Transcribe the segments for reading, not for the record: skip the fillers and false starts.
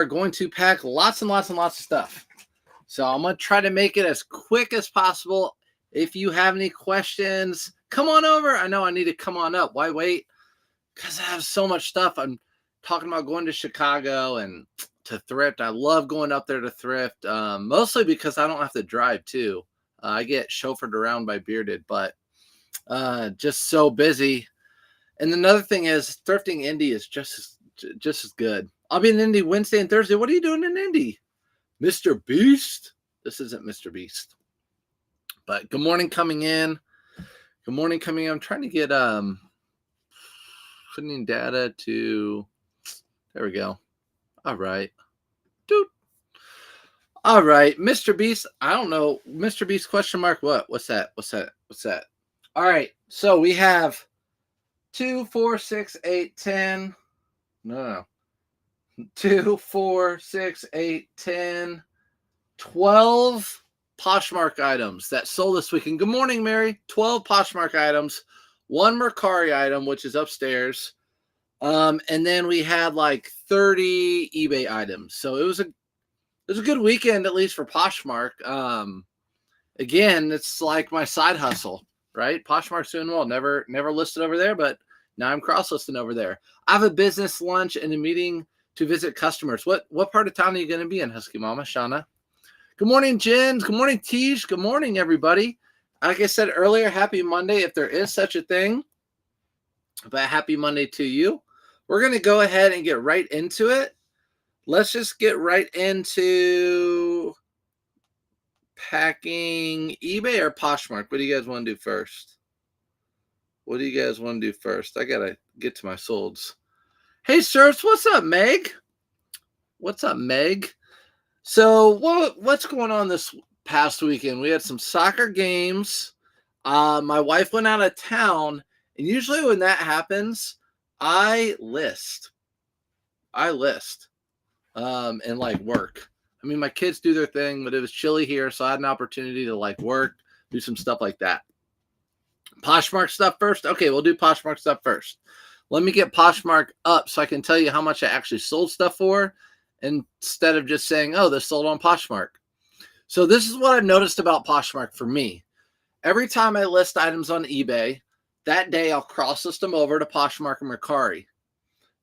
are going to pack lots and lots and lots of stuff. So I'm going to try to make it as quick as possible. If you have any questions, come on over. I know I need to come on up. Why wait? Because I have so much stuff. I'm talking about going to Chicago and to thrift. I love going up there to thrift, mostly because I don't have to drive too. I get chauffeured around by Bearded, but just so busy. And another thing is thrifting Indy is just as good. I'll be in Indy Wednesday and Thursday. What are you doing in Indy? Mr. Beast? This isn't Mr. Beast. But good morning coming in. Good morning coming in. I'm trying to get putting in data to, there we go. All right. Dude. All right. Mr. Beast. I don't know. Mr. Beast question mark. What? What's that? All right. So we have 2, 4, 6, 8, 10. No. 2, 4, 6, 8, 10, 12 Poshmark items that sold this weekend. Good morning, Mary. 12 Poshmark items, 1 Mercari item, which is upstairs. And then we had like 30 eBay items. So it was a good weekend, at least for Poshmark. Again, it's like my side hustle, right? Poshmark's doing well. Never listed over there, but now I'm cross-listing over there. I have a business lunch and a meeting to visit customers. What part of town are you going to be in, Husky Mama, Shauna? Good morning, Jens. Good morning, Tish. Good morning, everybody. Like I said earlier, happy Monday, if there is such a thing. But happy Monday to you. We're going to go ahead and get right into it. Let's just get right into packing eBay or Poshmark. What do you guys want to do first? I got to get to my solds. Hey, Serfs, what's up, Meg? So what's going on this past weekend? We had some soccer games. My wife went out of town, and usually when that happens, I list and like work. I mean, my kids do their thing, but it was chilly here, so I had an opportunity to like work, do some stuff like that. Poshmark stuff first? Okay, we'll do Poshmark stuff first. Let me get Poshmark up so I can tell you how much I actually sold stuff for instead of just saying, oh, this sold on Poshmark. So this is what I've noticed about Poshmark for me. Every time I list items on eBay, that day I'll cross-list them over to Poshmark and Mercari.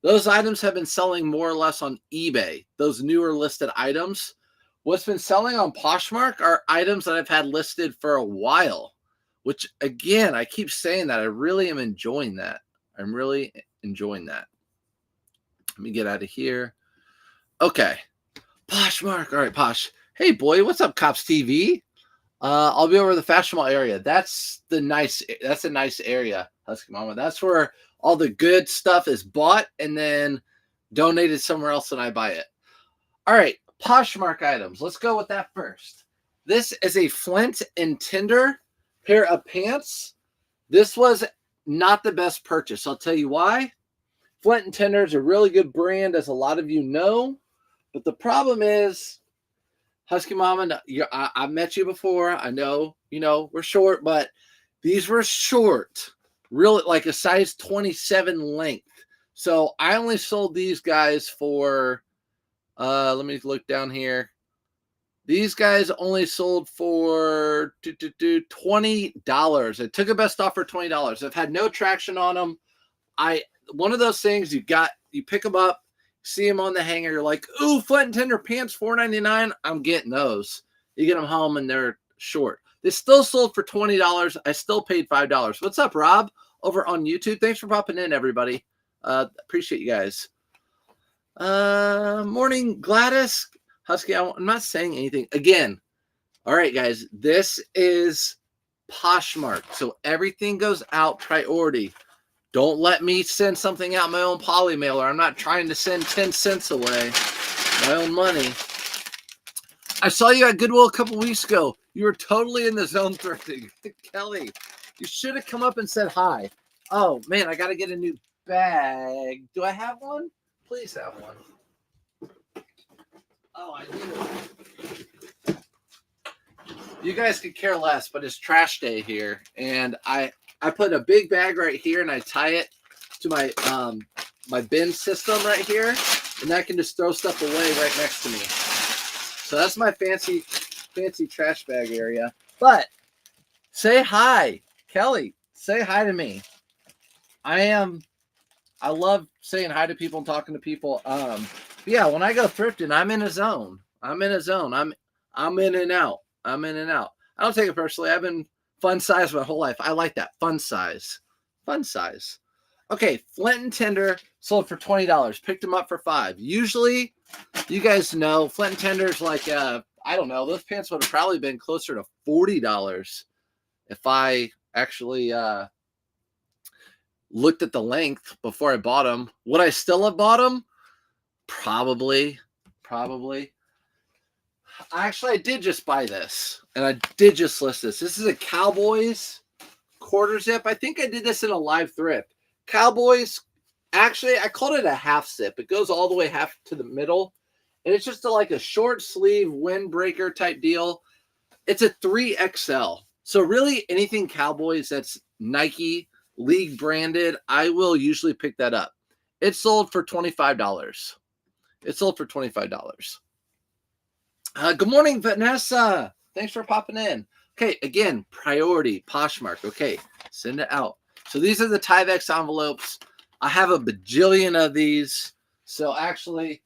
Those items have been selling more or less on eBay, those newer listed items. What's been selling on Poshmark are items that I've had listed for a while, which, again, I keep saying that. I really am enjoying that. I'm really enjoying that. Let me get out of here. Okay. Poshmark. All right, Posh. Hey, boy. What's up, Cops TV? I'll be over the Fashion Mall area. That's a nice area, Husky Mama. That's where all the good stuff is bought and then donated somewhere else and I buy it. All right. Poshmark items. Let's go with that first. This is a Flint and Tinder pair of pants. This was not the best purchase. I'll tell you why. Flint and Tinder is a really good brand, as a lot of you know. But the problem is, Husky Mama, I've met you before. I know, we're short, but these were short. Really, like a size 27 length. So I only sold these guys for, let me look down here. These guys only sold for $20. I took a best offer $20. I've had no traction on them. One of those things you pick them up, see them on the hanger, you're like, ooh, Flint and Tinder pants, $4.99. I'm getting those. You get them home and they're short. They still sold for $20. I still paid $5. What's up, Rob? Over on YouTube. Thanks for popping in, everybody. Appreciate you guys. Morning, Gladys. Husky, I'm not saying anything. Again, all right, guys, this is Poshmark. So everything goes out priority. Don't let me send something out my own poly mailer. I'm not trying to send 10 cents away. My own money. I saw you at Goodwill a couple weeks ago. You were totally in the zone thrifting. Kelly, you should have come up and said hi. Oh, man, I got to get a new bag. Do I have one? Please have one. Oh, I do. You guys could care less, but it's trash day here. And I put a big bag right here and I tie it to my my bin system right here. and I can just throw stuff away right next to me. So that's my fancy trash bag area. But say hi, Kelly. Say hi to me. I love saying hi to people and talking to people. Yeah, when I go thrifting, I'm in a zone. I'm in and out. I don't take it personally. I've been fun size my whole life. I like that. Fun size. Okay, Flint and Tinder sold for $20. Picked them up for $5. Usually, you guys know, Flint and Tinder's like, I don't know, those pants would have probably been closer to $40 if I actually looked at the length before I bought them. Would I still have bought them? Probably. Actually, I did just buy this, and I did just list this. This is a Cowboys quarter zip. I think I did this in a live thrift. Cowboys, actually, I called it a half zip. It goes all the way half to the middle, and it's just like a short sleeve windbreaker type deal. It's a 3XL. So really anything Cowboys that's Nike league branded, I will usually pick that up. It sold for $25. Good morning, Vanessa. Thanks for popping in. Okay, again, priority, Poshmark. Okay, send it out. So these are the Tyvek envelopes. I have a bajillion of these. So actually,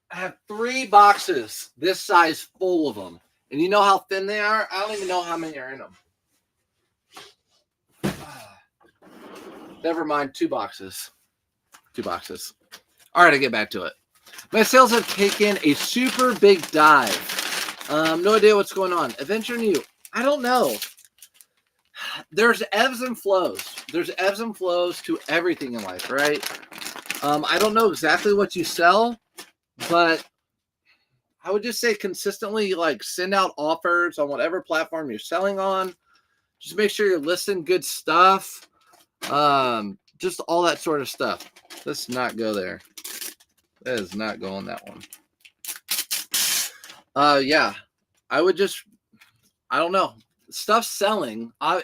I have 3 boxes this size full of them. And you know how thin they are? I don't even know how many are in them. Never mind, 2 boxes. 2 boxes. All right, I get back to it. My sales have taken a super big dive. No idea what's going on. Adventure New. I don't know. There's ebbs and flows. There's ebbs and flows to everything in life, right? I don't know exactly what you sell, but I would just say consistently like send out offers on whatever platform you're selling on. Just make sure you're listing good stuff. Just all that sort of stuff. Let's not go there. That is not going that one. Yeah. I don't know. Stuff's selling. I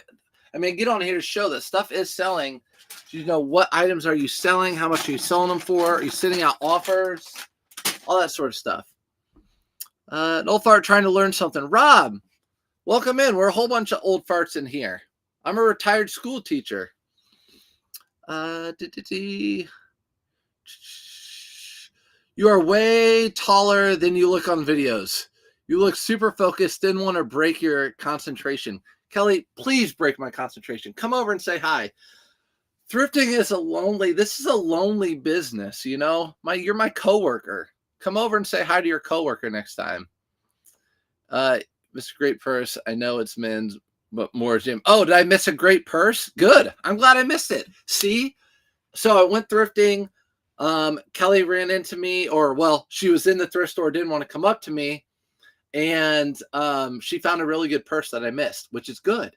mean, get on here to show that stuff is selling. You know, what items are you selling? How much are you selling them for? Are you sending out offers? All that sort of stuff. An old fart trying to learn something. Rob, welcome in. We're a whole bunch of old farts in here. I'm a retired school teacher. You are way taller than you look on videos. You look super focused. Didn't want to break your concentration. Kelly, please break my concentration. Come over and say hi. Thrifting is this is a lonely business, you know? You're my coworker. Come over and say hi to your coworker next time. Mr. Great Purse, I know it's men's, but more Jim. Oh, did I miss a great purse? Good. I'm glad I missed it. See? So I went thrifting. Kelly ran into me, she was in the thrift store, didn't want to come up to me. And she found a really good purse that I missed, which is good.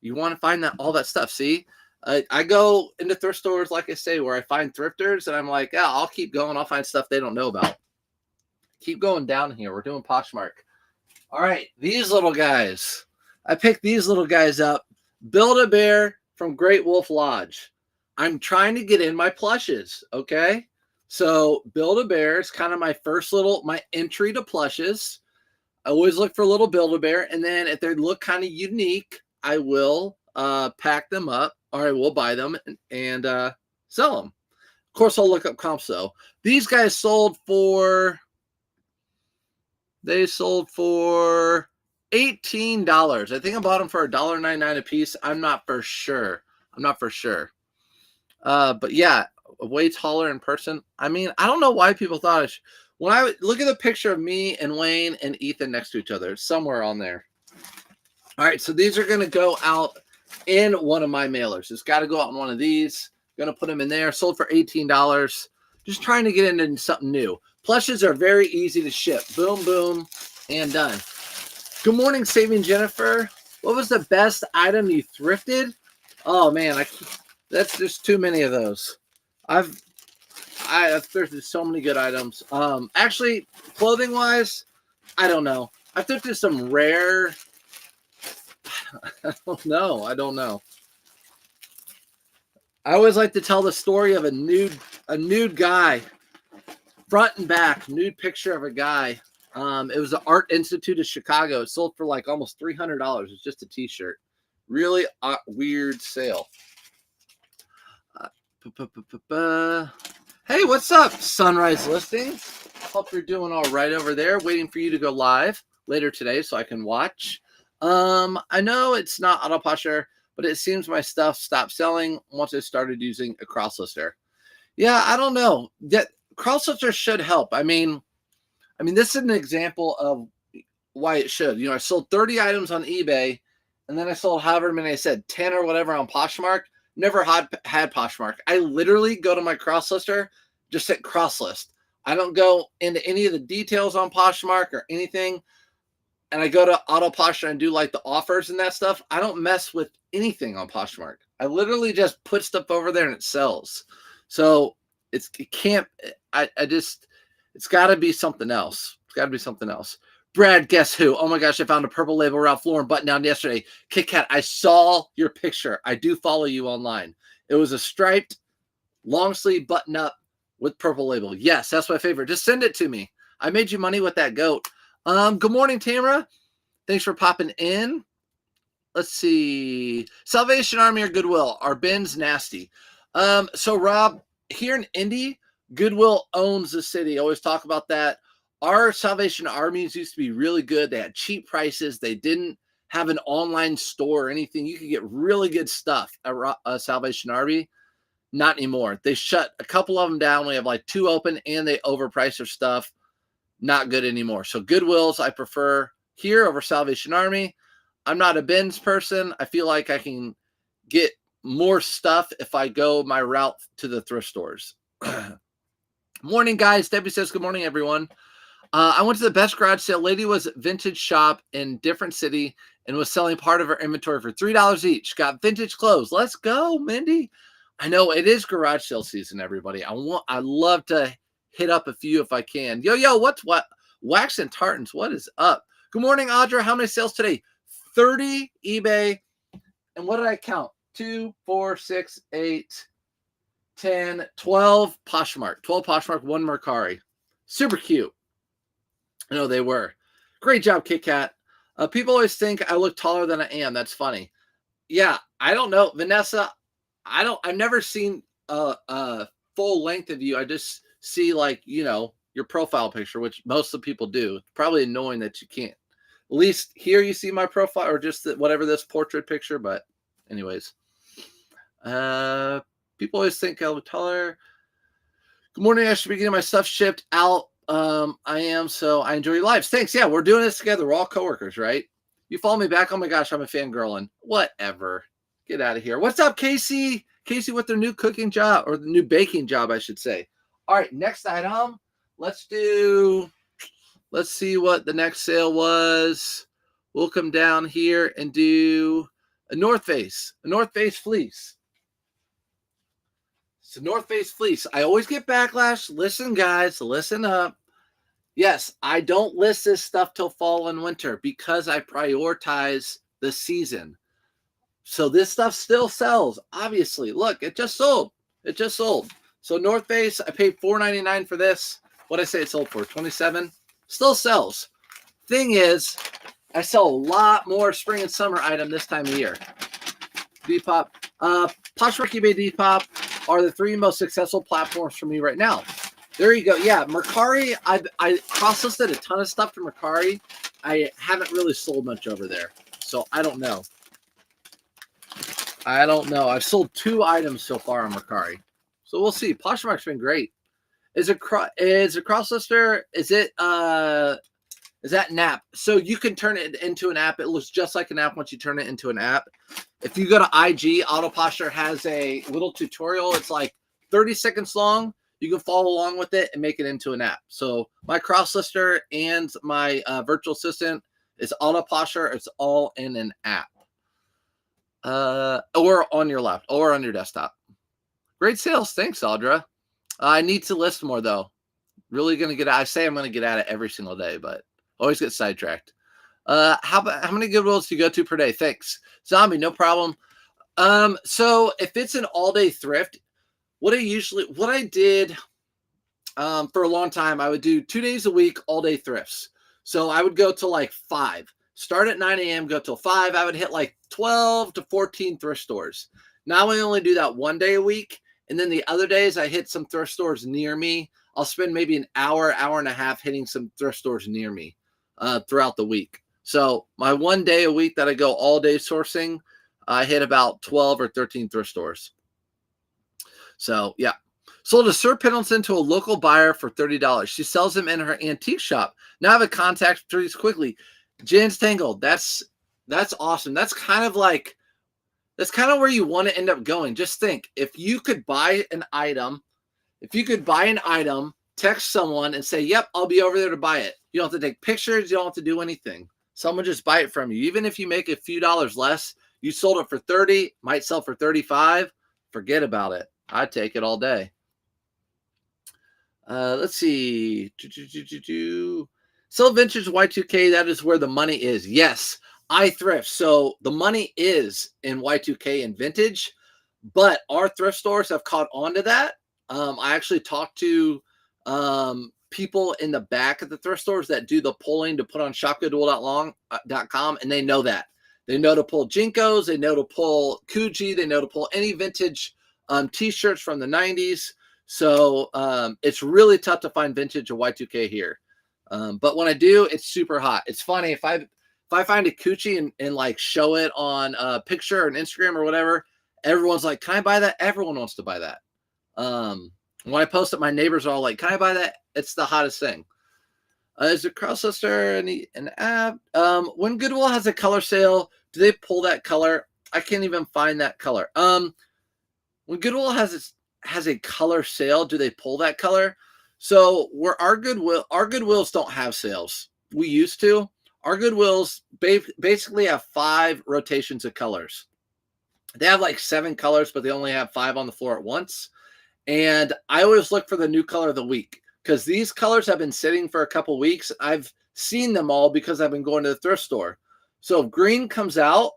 You want to find all that stuff. See? I go into thrift stores, like I say, where I find thrifters, and I'm like, yeah, I'll keep going. I'll find stuff they don't know about. Keep going down here. We're doing Poshmark. All right, these little guys. I picked these little guys up. Build-A-Bear from Great Wolf Lodge. I'm trying to get in my plushes, okay? So Build-A-Bear is kind of my entry to plushes. I always look for a little Build-A-Bear, and then if they look kind of unique, I will pack them up, or I will buy them and sell them. Of course, I'll look up comps, though. These guys sold for $18. I think I bought them for $1.99 a piece. I'm not for sure. But yeah, way taller in person. I mean, I don't know why people thought when I look at the picture of me and Wayne and Ethan next to each other, it's somewhere on there. All right, so these are going to go out in one of my mailers. It's got to go out in one of these. Going to put them in there. Sold for $18. Just trying to get into something new. Plushes are very easy to ship. Boom, boom, and done. Good morning, Saving Jennifer. What was the best item you thrifted? Oh man, there's too many of those. I've thrifted so many good items. Actually, clothing wise, I don't know. I thrifted some rare. I don't know. I always like to tell the story of a nude guy, front and back, nude picture of a guy. It was the Art Institute of Chicago. It sold for like almost $300. It's just a t-shirt. Really weird sale. Hey, what's up, Sunrise Listings? Hope you're doing all right over there. Waiting for you to go live later today so I can watch. I know it's not AutoPosher, but it seems my stuff stopped selling once I started using a cross lister. Yeah, I don't know. That cross lister should help. I mean, this is an example of why it should. You know, I sold 30 items on eBay, and then I sold however many I said, 10 or whatever on Poshmark. Never had Poshmark. I literally go to my cross lister, just hit cross list. I don't go into any of the details on Poshmark or anything. And I go to AutoPosher and do like the offers and that stuff. I don't mess with anything on Poshmark. I literally just put stuff over there and it sells. So it's got to be something else. It's got to be something else. Brad, guess who? Oh my gosh, I found a purple label Ralph Lauren button down yesterday. Kit Kat, I saw your picture. I do follow you online. It was a striped long sleeve button up with purple label. Yes, that's my favorite. Just send it to me. I made you money with that goat. Good morning, Tamara. Thanks for popping in. Let's see. Salvation Army or Goodwill? Are bins nasty? So Rob, here in Indy, Goodwill owns the city. I always talk about that. Our Salvation Armies used to be really good. They had cheap prices. They didn't have an online store or anything. You could get really good stuff at Salvation Army. Not anymore. They shut a couple of them down. We have like 2 open, and they overprice their stuff. Not good anymore. So Goodwills I prefer here over Salvation Army. I'm not a bins person. I feel like I can get more stuff if I go my route to the thrift stores. Morning, guys. Debbie says, good morning, everyone. I went to the best garage sale. Lady was vintage shop in different city and was selling part of her inventory for $3 each. Got vintage clothes. Let's go, Mindy. I know it is garage sale season, everybody. I love to hit up a few if I can. Yo, what? Wax and Tartans, what is up? Good morning, Audra. How many sales today? 30 eBay. And what did I count? 2, 4, 6, 8, 10, 12 Poshmark. 12 Poshmark, 1 Mercari. Super cute. I know they were. Great job, Kit Kat. People always think I look taller than I am. That's funny. Yeah, I don't know. Vanessa, I've never seen a full length of you. I just see like, your profile picture, which most of the people do. It's probably annoying that you can't. At least here you see my profile or just whatever this portrait picture. But anyways, people always think I look taller. Good morning. I should be getting my stuff shipped out. I am, so I enjoy your lives. Thanks. Yeah, we're doing this together. We're all coworkers, right? You follow me back. Oh my gosh, I'm a fangirling. Whatever. Get out of here. What's up, Casey? Casey with their new cooking job, or the new baking job, I should say. All right, next item. Let's see what the next sale was. We'll come down here and do a North Face fleece. It's a North Face fleece. I always get backlash. Listen, guys, listen up. Yes, I don't list this stuff till fall and winter because I prioritize the season. So this stuff still sells. Obviously, look, it just sold. So North Face, I paid $4.99 for this. What did I say it sold for? $27. Still sells. Thing is, I sell a lot more spring and summer item this time of year. Depop, Poshmark, eBay, Depop are the 3 most successful platforms for me right now. There you go. Yeah, Mercari, I cross-listed a ton of stuff from Mercari. I haven't really sold much over there, so I don't know. I've sold 2 items so far on Mercari, so we'll see. Poshmark's been great. Is a cross-lister? Is that an app? So you can turn it into an app. It looks just like an app once you turn it into an app. If you go to IG, AutoPosher has a little tutorial. It's like 30 seconds long. You can follow along with it and make it into an app. So my cross-lister and my virtual assistant is AutoPosher. It's all in an app. Or on your laptop or on your desktop. Great sales. Thanks, Audra. I need to list more, though. Really going to get, I say I'm going to get at it every single day, but always get sidetracked. How many Goodwills do you go to per day? Thanks. Zombie, no problem. So if it's an all-day thrift, what I did for a long time, I would do 2 days a week, all-day thrifts. So I would go to like 5, start at 9 a.m., go till 5. I would hit like 12 to 14 thrift stores. Now I only do that 1 day a week. And then the other days I hit some thrift stores near me. I'll spend maybe an hour, hour and a half hitting some thrift stores near me throughout the week. So my 1 day a week that I go all day sourcing, I hit about 12 or 13 thrift stores. So yeah. Sold a Sir Pendleton to a local buyer for $30. She sells them in her antique shop. Now I have a contact trees quickly. Jan's Tangled. That's awesome. That's kind of where you want to end up going. Just think, if you could buy an item, text someone and say, yep, I'll be over there to buy it. You don't have to take pictures. You don't have to do anything. Someone just buy it from you. Even if you make a few dollars less, you sold it for 30, might sell for 35. Forget about it. I'd take it all day. Let's see. Sell vintage Y2K. That is where the money is. Yes, I thrift. So the money is in Y2K and vintage, but our thrift stores have caught on to that. I actually talked to people in the back of the thrift stores that do the polling to put on shopgoodwill.com, and they know that. They know to pull Jinkos. They know to pull Coogee. They know to pull any vintage T-shirts from the 90s. So it's really tough to find vintage or Y2K here. But when I do, it's super hot. It's funny if I find a Coochie and like show it on a picture or an Instagram or whatever, everyone's like, can I buy that? Everyone wants to buy that. When I post it, my neighbors are all like, can I buy that? It's the hottest thing. Is it Crowdsister an app? When Goodwill has a color sale, do they pull that color? I can't even find that color. When Goodwill has a color sale, do they pull that color? So where our Goodwills don't have sales. We used to. Our Goodwills basically have 5 rotations of colors. They have like 7 colors, but they only have 5 on the floor at once. And I always look for the new color of the week because these colors have been sitting for a couple weeks. I've seen them all because I've been going to the thrift store. So if green comes out,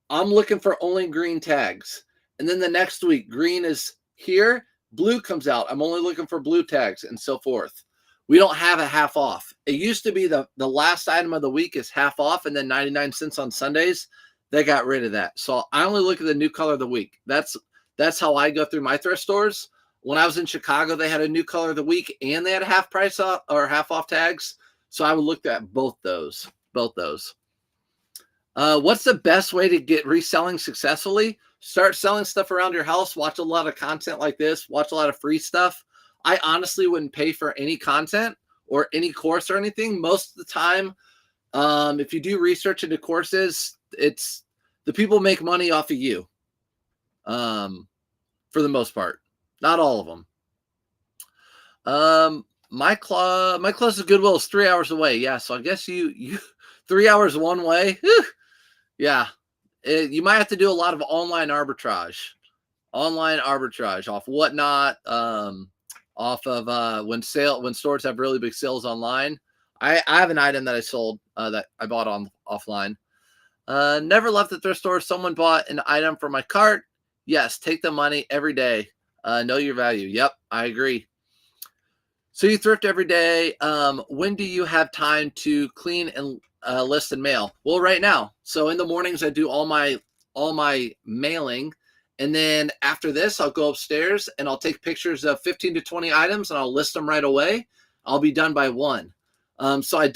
I'm looking for only green tags. And then the next week, green is here, blue comes out. I'm only looking for blue tags and so forth. We don't have a half off. It used to be the last item of the week is half off and then 99 cents on Sundays. They got rid of that. So I only look at the new color of the week. That's how I go through my thrift stores. When I was in Chicago, they had a new color of the week and they had half price off or half off tags. So I would look at both those. What's the best way to get reselling successfully? Start selling stuff around your house. Watch a lot of content like this. Watch a lot of free stuff. I honestly wouldn't pay for any content or any course or anything. Most of the time, if you do research into courses, it's the people make money off of you for the most part. Not all of them. My closest Goodwill is 3 hours away. Yeah, so I guess you 3 hours one way. Whew, yeah, you might have to do a lot of online arbitrage off Whatnot, off of when stores have really big sales online. I have an item that I sold that I bought offline. Never left the thrift store. Someone bought an item for my cart. Yes, take the money every day. Know your value. Yep, I agree. So you thrift every day. When do you have time to clean and list and mail? Well, right now. So in the mornings I do all my mailing, and then after this I'll go upstairs and I'll take pictures of 15 to 20 items and I'll list them right away. I'll be done by 1. So I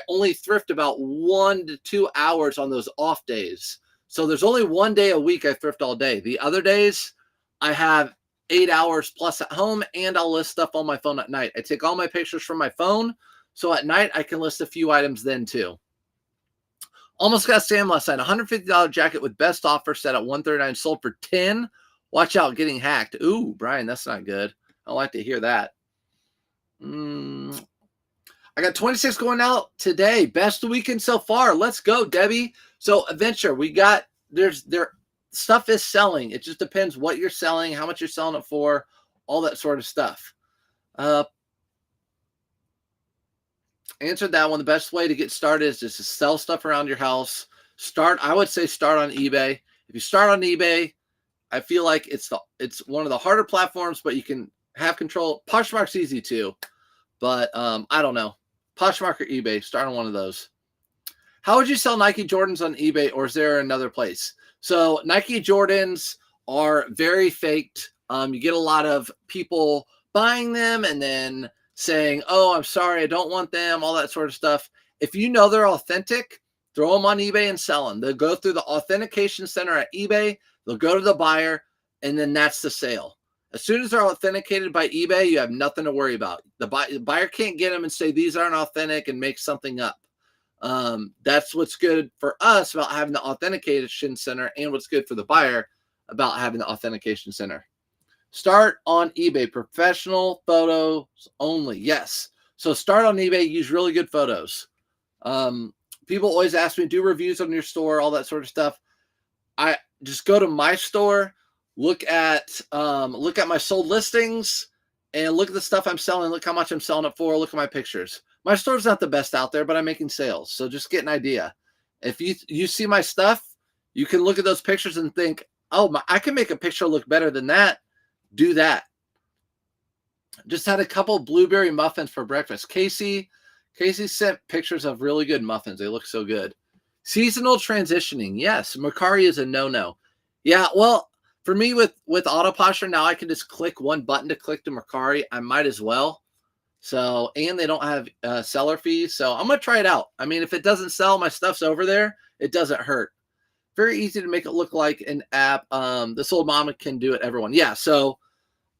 only thrift about 1 to 2 hours on those off days. So there's only 1 day a week I thrift all day. The other days I have 8 hours plus at home, and I'll list stuff on my phone at night. I take all my pictures from my phone, so at night I can list a few items then too. Almost got Sam last night. $150 jacket with best offer set at $139, sold for $10. Watch out, getting hacked. Ooh, Brian, that's not good. I like to hear that. I got 26 going out today. Best weekend so far. Let's go, Debbie. So Adventure, stuff is selling. It just depends what you're selling, how much you're selling it for, all that sort of stuff. Answered that one. The best way to get started is just to sell stuff around your house. I would say start on eBay. If you start on eBay, I feel like it's one of the harder platforms, but you can have control. Poshmark's easy too, but I don't know. Poshmark or eBay, start on one of those. How would you sell Nike Jordans on eBay, or is there another place? So Nike Jordans are very faked. You get a lot of people buying them and then saying, oh, I'm sorry, I don't want them, all that sort of stuff. If you know they're authentic, throw them on eBay and sell them. They'll go through the authentication center at eBay. They'll go to the buyer, and then that's the sale. As soon as they're authenticated by eBay, you have nothing to worry about. The buyer can't get them and say these aren't authentic and make something up. That's what's good for us about having the authentication center, and what's good for the buyer about having the authentication center. Start on eBay, professional photos only. Yes. So start on eBay, use really good photos. People always ask me, do reviews on your store, all that sort of stuff. I just go to my store, look at my sold listings, and look at the stuff I'm selling. Look how much I'm selling it for. Look at my pictures. My store's not the best out there, but I'm making sales. So just get an idea. If you see my stuff, you can look at those pictures and think, oh, I can make a picture look better than that. Do that. Just had a couple blueberry muffins for breakfast. Casey sent pictures of really good muffins. They look so good. Seasonal transitioning. Yes, Mercari is a no-no. Yeah, well, for me with Autoposher, now I can just click one button to click to Mercari. I might as well. So, and they don't have seller fees. So I'm going to try it out. I mean, if it doesn't sell, my stuff's over there. It doesn't hurt. Very easy to make it look like an app. This old mama can do it, everyone. Yeah, so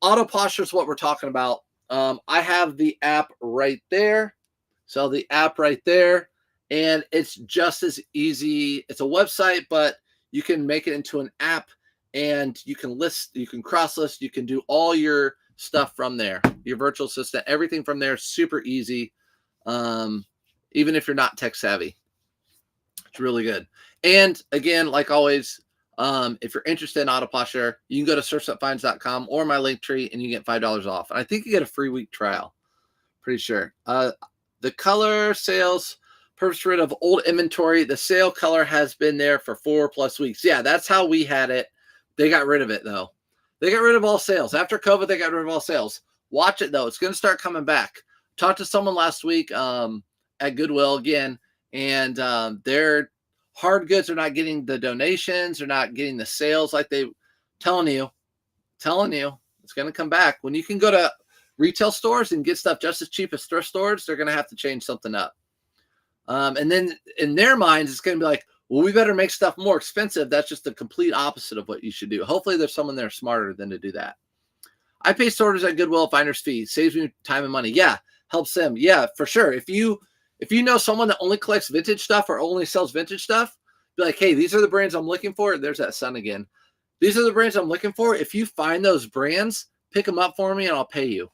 Autoposher is what we're talking about. I have the app right there. So the app right there. And it's just as easy. It's a website, but you can make it into an app, and you can list, you can cross list, you can do all your stuff from there. Your virtual assistant, everything from there, super easy. Even if you're not tech savvy, it's really good. And again, like always, if you're interested in Autoposher, you can go to surfsupfinds.com or my link tree, and you get $5 off. And I think you get a free week trial. Pretty sure. The color sales, purchase rid of old inventory. The sale color has been there for 4+ weeks. Yeah, that's how we had it. They got rid of it, though. They got rid of all sales. After COVID, they got rid of all sales. Watch it, though. It's going to start coming back. Talked to someone last week at Goodwill again, and their hard goods are not getting the donations. They're not getting the sales like they telling you. It's going to come back. When you can go to retail stores and get stuff just as cheap as thrift stores, they're going to have to change something up. And then in their minds, it's going to be like, well, we better make stuff more expensive. That's just the complete opposite of what you should do. Hopefully there's someone there smarter than to do that. I pay sorters at Goodwill, finder's fee. Saves me time and money. Yeah, helps them. Yeah, for sure. If you know someone that only collects vintage stuff or only sells vintage stuff, be like, hey, these are the brands I'm looking for. There's that sun again. These are the brands I'm looking for. If you find those brands, pick them up for me and I'll pay you.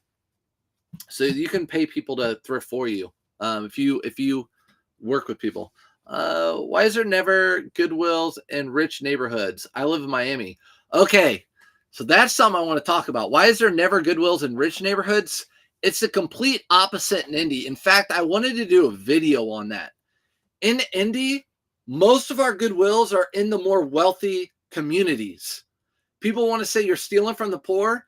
So you can pay people to thrift for you. If you work with people. Why is there never Goodwills in rich neighborhoods? I live in Miami. Okay, so that's something I want to talk about. Why is there never Goodwills in rich neighborhoods? It's the complete opposite in Indy. In fact, I wanted to do a video on that. In Indy, most of our Goodwills are in the more wealthy communities. People want to say you're stealing from the poor.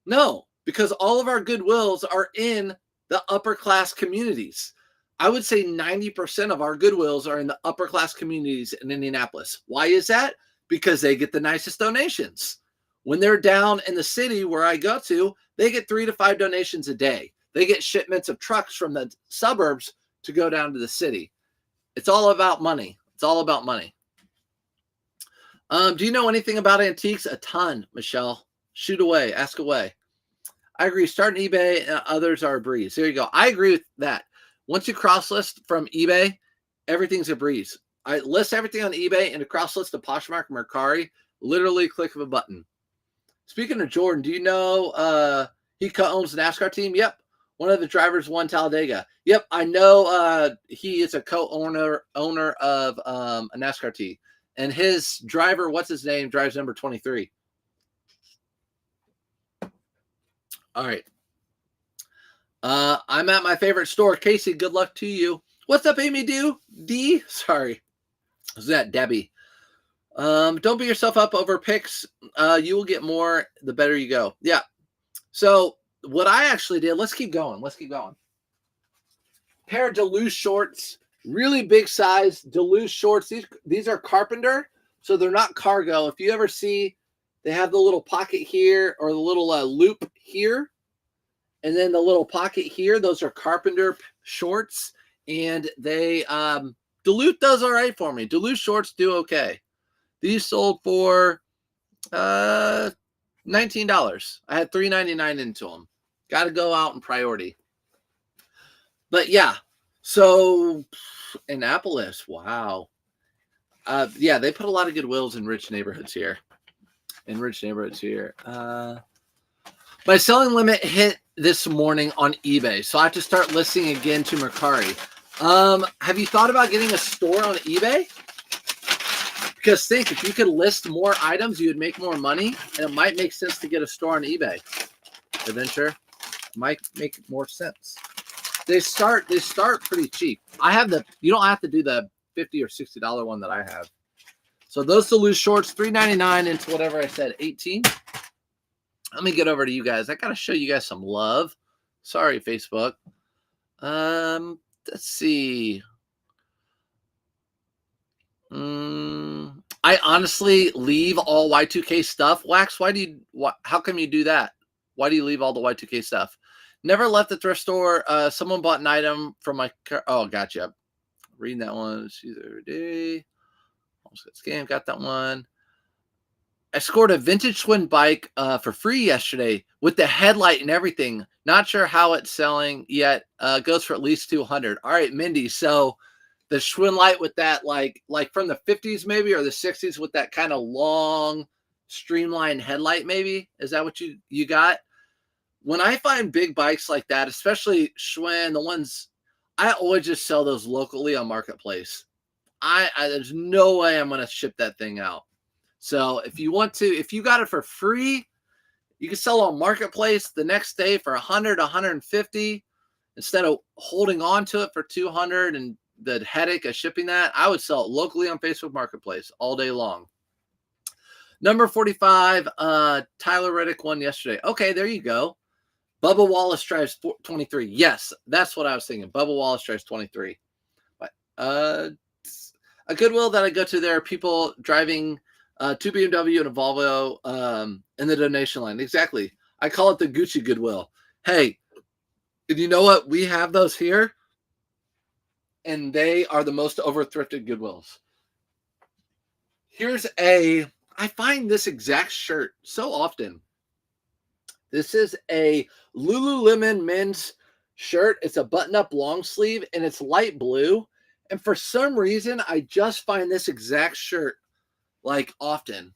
No, because all of our Goodwills are in the upper class communities. I would say 90% of our Goodwills are in the upper class communities in Indianapolis. Why is that? Because they get the nicest donations. When they're down in the city where I go to, they get 3 to 5 donations a day. They get shipments of trucks from the suburbs to go down to the city. It's all about money. It's all about money. Do you know anything about antiques? A ton, Michelle. Shoot away. Ask away. I agree. Starting eBay, others are a breeze. There you go. I agree with that. Once you cross list from eBay, everything's a breeze. I list everything on eBay and a cross list to Poshmark, Mercari, literally click of a button. Speaking of Jordan, do you know he co-owns the NASCAR team? Yep. One of the drivers won Talladega. Yep. I know he is a co-owner of a NASCAR team. And his driver, what's his name, drives number 23. All right. I'm at my favorite store. Casey, good luck to you. What's up, Amy D? Sorry. Is that Debbie? Don't beat yourself up over picks. You will get more the better you go. Yeah. So what I actually did, let's keep going. Pair of Duluth shorts, really big size Duluth shorts. These are carpenter, so they're not cargo. If you ever see, they have the little pocket here or the little loop here, and then the little pocket here. Those are carpenter shorts, and they Duluth does all right for me. Duluth shorts do okay. These sold for $19. I had $3.99 into them. Got to go out in priority. But yeah, so Annapolis, wow. Yeah, they put a lot of Goodwills in rich neighborhoods here. My selling limit hit this morning on eBay, so I have to start listing again to Mercari. Have you thought about getting a store on eBay? Because think, if you could list more items, you would make more money, and it might make sense to get a store on eBay. Adventure might make more sense. They start pretty cheap. You don't have to do the $50 or $60 one that I have. So those Duluth shorts, $3.99 into whatever I said, 18. Let me get over to you guys. I gotta show you guys some love. Sorry, Facebook. Let's see. I honestly leave all Y2K stuff. Wax, how come you do that? Why do you leave all the Y2K stuff? Never left the thrift store. Someone bought an item from my car. Oh, gotcha. Reading that one. See the other day. Almost got scammed. Got that one. I scored a vintage twin bike for free yesterday with the headlight and everything. Not sure how it's selling yet. Goes for at least $200. All right, Mindy. So the Schwinn light with that, like from the 50s maybe, or the 60s with that kind of long streamlined headlight maybe. Is that what you got? When I find big bikes like that, especially Schwinn, the ones, I always just sell those locally on Marketplace. There's no way I'm going to ship that thing out. So if you got it for free, you can sell on Marketplace the next day for $100, $150 instead of holding on to it for $200 and the headache of shipping that. I would sell it locally on Facebook Marketplace all day long. Number 45, Tyler Reddick won yesterday. Okay, there you go. Bubba Wallace drives 23. Yes, that's what I was thinking. Bubba Wallace drives 23. But a Goodwill that I go to, there are people driving two BMW and a Volvo in the donation line. Exactly. I call it the Gucci Goodwill. Hey, you know what? We have those here, and they are the most over-thrifted Goodwills. I find this exact shirt so often. This is a Lululemon men's shirt. It's a button-up long sleeve, and it's light blue. And for some reason, I just find this exact shirt, like, often.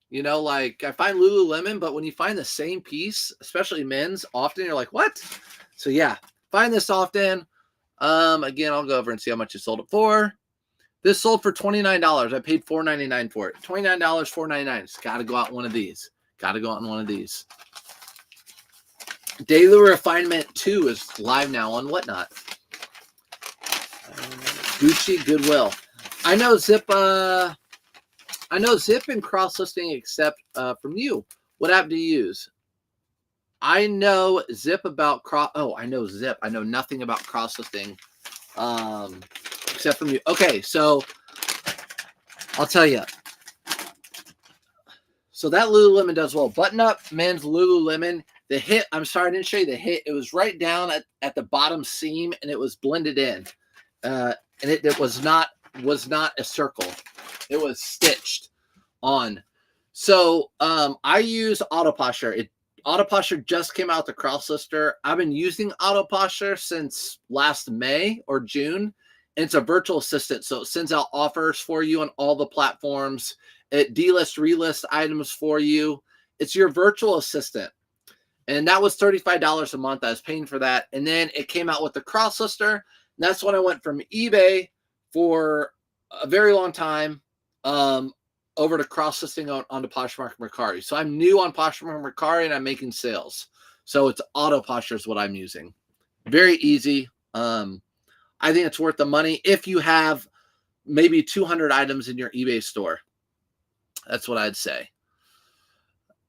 You know, like, I find Lululemon, but when you find the same piece, especially men's, often you're like, what? So, yeah, find this often. Again, I'll go over and see how much you sold it for. This sold for $29. I paid $4.99 for it. $29, $4.99. It's got to go out in one of these. Daily Refinement 2 is live now on Whatnot. Gucci Goodwill. I know Zip and cross-listing except from you. What app do you use? I know Zip about I know Zip. I know nothing about cross-listing except from you. Okay, so I'll tell you. So that Lululemon does well. Button up men's Lululemon. The hit, I'm sorry, I didn't show you the hit. It was right down at the bottom seam, and it was blended in. And it was not a circle. It was stitched on. So I use Auto Posture. Auto Posture just came out the cross lister. I've been using Auto Posture since last May or June. And it's a virtual assistant. So it sends out offers for you on all the platforms. It delist, relist items for you. It's your virtual assistant. And that was $35 a month. I was paying for that. And then it came out with the cross lister. And that's when I went from eBay for a very long time over to cross listing onto Poshmark Mercari. So I'm new on Poshmark Mercari and I'm making sales. So it's Auto Posture is what I'm using. Very easy. I think it's worth the money if you have maybe 200 items in your eBay store. That's what I'd say.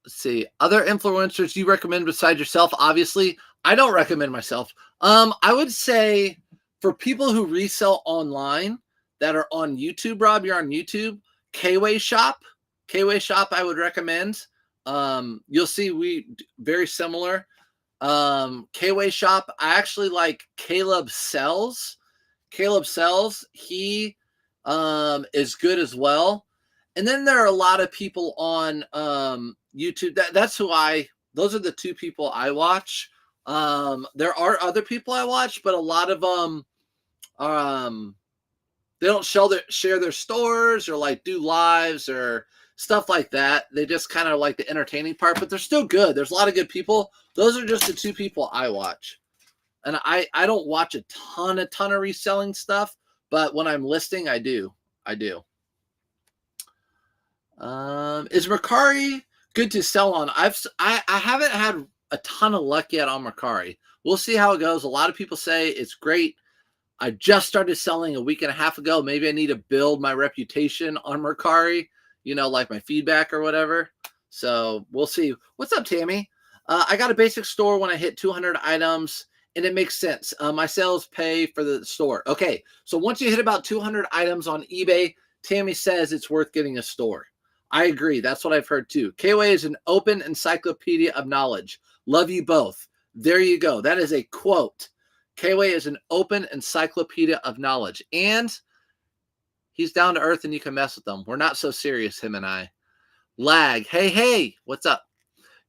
Let's see. Other influencers you recommend besides yourself? Obviously, I don't recommend myself. I would say for people who resell online that are on YouTube, Rob, you're on YouTube, K-Way Shop. K-Way Shop, I would recommend. You'll see we very similar. K-Way Shop, I actually like Caleb Sells. Caleb Sells, he is good as well. And then there are a lot of people on YouTube. Those are the two people I watch. There are other people I watch, but a lot of them they don't share their stores or like do lives or stuff like that. They just kind of like the entertaining part, but they're still good. There's a lot of good people. Those are just the two people I watch. And I don't watch a ton of reselling stuff, but when I'm listing, I do. Is Mercari good to sell on? I haven't had a ton of luck yet on Mercari. We'll see how it goes. A lot of people say it's great. I just started selling a week and a half ago. Maybe I need to build my reputation on Mercari, like my feedback or whatever. So we'll see. What's up, Tammy? I got a basic store when I hit 200 items, and it makes sense. My sales pay for the store. Okay, so once you hit about 200 items on eBay, Tammy says it's worth getting a store. I agree. That's what I've heard too. K-Way is an open encyclopedia of knowledge. Love you both. There you go. That is a quote. K-Way is an open encyclopedia of knowledge. And he's down to earth and you can mess with him. We're not so serious, him and I. Lag. Hey, what's up?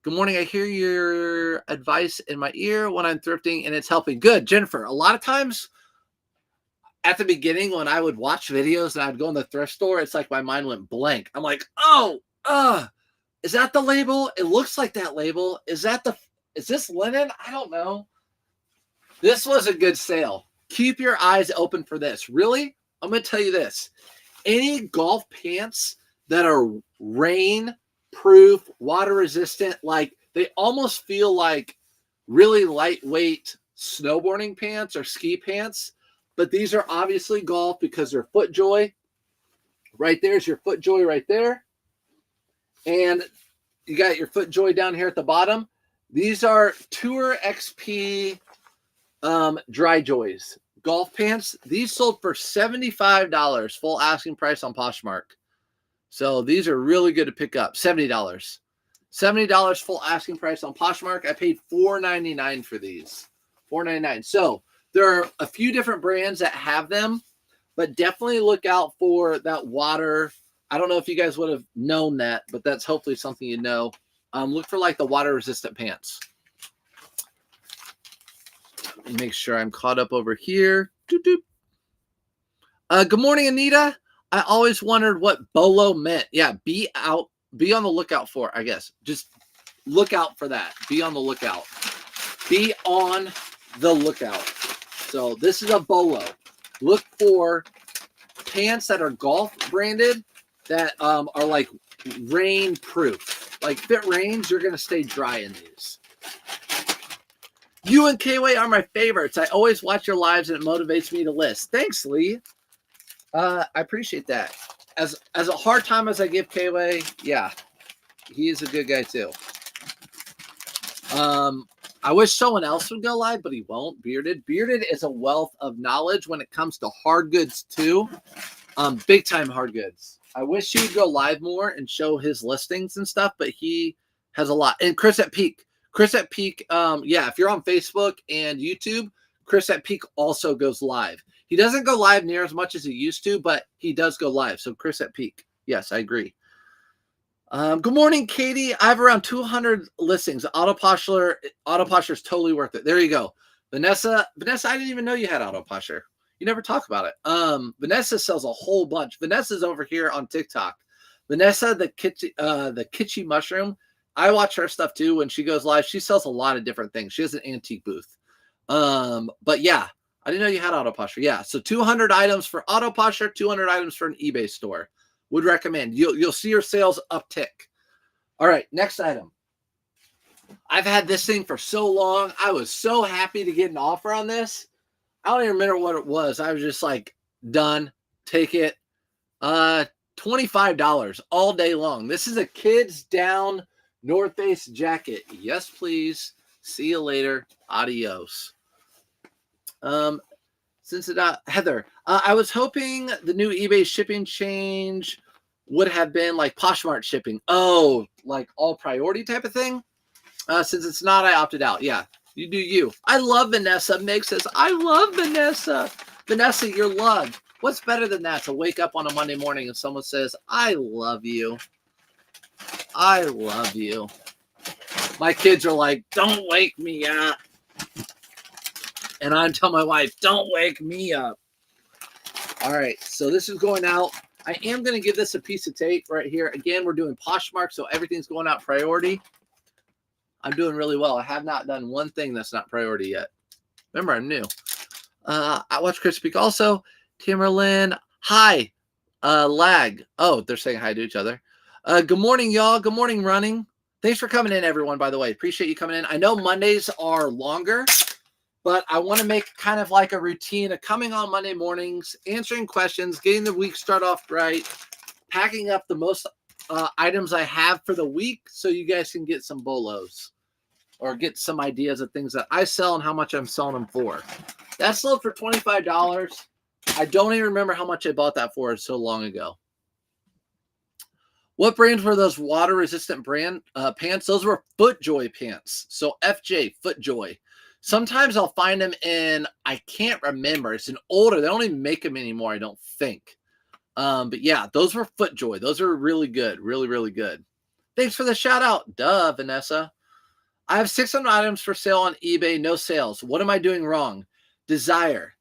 Good morning. I hear your advice in my ear when I'm thrifting and it's helping. Good, Jennifer. A lot of times at the beginning when I would watch videos and I'd go in the thrift store, it's like my mind went blank. I'm like, is that the label? It looks like that label. Is this linen? I don't know. This was a good sale. Keep your eyes open for this. Really? I'm going to tell you this. Any golf pants that are rain-proof, water-resistant, like they almost feel like really lightweight snowboarding pants or ski pants, but these are obviously golf because they're FootJoy. Right there's your FootJoy right there. And you got your FootJoy down here at the bottom. These are Tour XP Dry Joys golf pants. These sold for $75, full asking price on Poshmark. So these are really good to pick up. $70. $70 full asking price on Poshmark. I paid $4.99 for these. $4.99. So there are a few different brands that have them, but definitely look out for that water. I don't know if you guys would have known that, but that's hopefully something you know. Look for like the water resistant pants. Make sure I'm caught up over here. Good morning, Anita. I always wondered what bolo meant. Yeah, be on the lookout for, I guess. Just look out for that. Be on the lookout. Be on the lookout. So this is a bolo. Look for pants that are golf branded that are like rain proof. Like if it rains, you're going to stay dry in these. You and K-Way are my favorites. I always watch your lives and it motivates me to list. Thanks, Lee. I appreciate that. As a hard time as I give K-Way, yeah, he is a good guy too. I wish someone else would go live, but he won't. Bearded is a wealth of knowledge when it comes to hard goods too. Big time hard goods. I wish he would go live more and show his listings and stuff, but he has a lot. And Chris at Peak, if you're on Facebook and YouTube, Chris at Peak also goes live. He doesn't go live near as much as he used to, but he does go live. So Chris at Peak. Yes, I agree. Good morning, Katie. I have around 200 listings. Autoposher is totally worth it. There you go. Vanessa, I didn't even know you had Autoposher. You never talk about it. Vanessa sells a whole bunch. Vanessa's over here on TikTok. Vanessa, the kitschy mushroom. I watch her stuff too when she goes live. She sells a lot of different things. She has an antique booth. But yeah, I didn't know you had Autoposher. Yeah, so 200 items for Autoposher, 200 items for an eBay store. Would recommend. You'll see your sales uptick. All right, next item. I've had this thing for so long. I was so happy to get an offer on this. I don't even remember what it was. I was just like, done. Take it. $20 $25 all day long. This is a kids down North Face jacket. Yes, please. See you later. Adios. Heather, I was hoping the new eBay shipping change would have been like Poshmark shipping. Oh, like all priority type of thing. Since it's not, I opted out. Yeah, you do you. I love Vanessa. Meg says, I love Vanessa. Vanessa, you're loved. What's better than that? To wake up on a Monday morning and someone says, I love you. I love you. My kids are like, don't wake me up. And I tell my wife, don't wake me up. All right, so this is going out. I am going to give this a piece of tape right here. Again, we're doing Poshmark, so everything's going out priority. I'm doing really well. I have not done one thing that's not priority yet. Remember, I'm new. I watch Chris speak also. Timberland, hi. Lag. Oh, they're saying hi to each other. Good morning, y'all. Good morning, running. Thanks for coming in, everyone, by the way. Appreciate you coming in. I know Mondays are longer, but I want to make kind of like a routine of coming on Monday mornings, answering questions, getting the week start off right, packing up the most items I have for the week so you guys can get some bolos or get some ideas of things that I sell and how much I'm selling them for. That sold for $25. I don't even remember how much I bought that for so long ago. What brands were those water-resistant brand pants? Those were FootJoy pants. So FJ, FootJoy. Sometimes I'll find them in, I can't remember. It's an older, they don't even make them anymore, I don't think. But yeah, those were FootJoy. Those are really good. Really, really good. Thanks for the shout out. Duh, Vanessa. I have 600 items for sale on eBay. No sales. What am I doing wrong? Desire.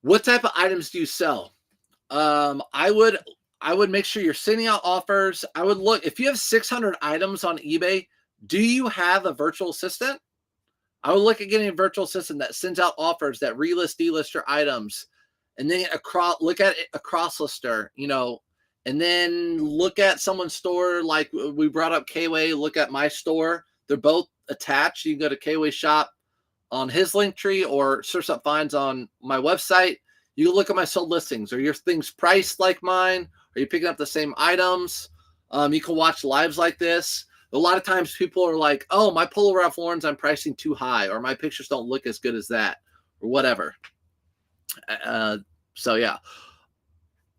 What type of items do you sell? I would make sure you're sending out offers. I would look, if you have 600 items on eBay, do you have a virtual assistant? I would look at getting a virtual assistant that sends out offers that relist, delist your items, and then look at a cross lister, you know, and then look at someone's store. Like we brought up K-Way, look at my store. They're both attached. You can go to K-Way shop on his link tree or search up finds on my website. You can look at my sold listings. Are your things priced like mine? Are you picking up the same items? You can watch lives like this. A lot of times people are like, oh, my Polo Ralph Lauren's I'm pricing too high, or my pictures don't look as good as that, or whatever. So yeah.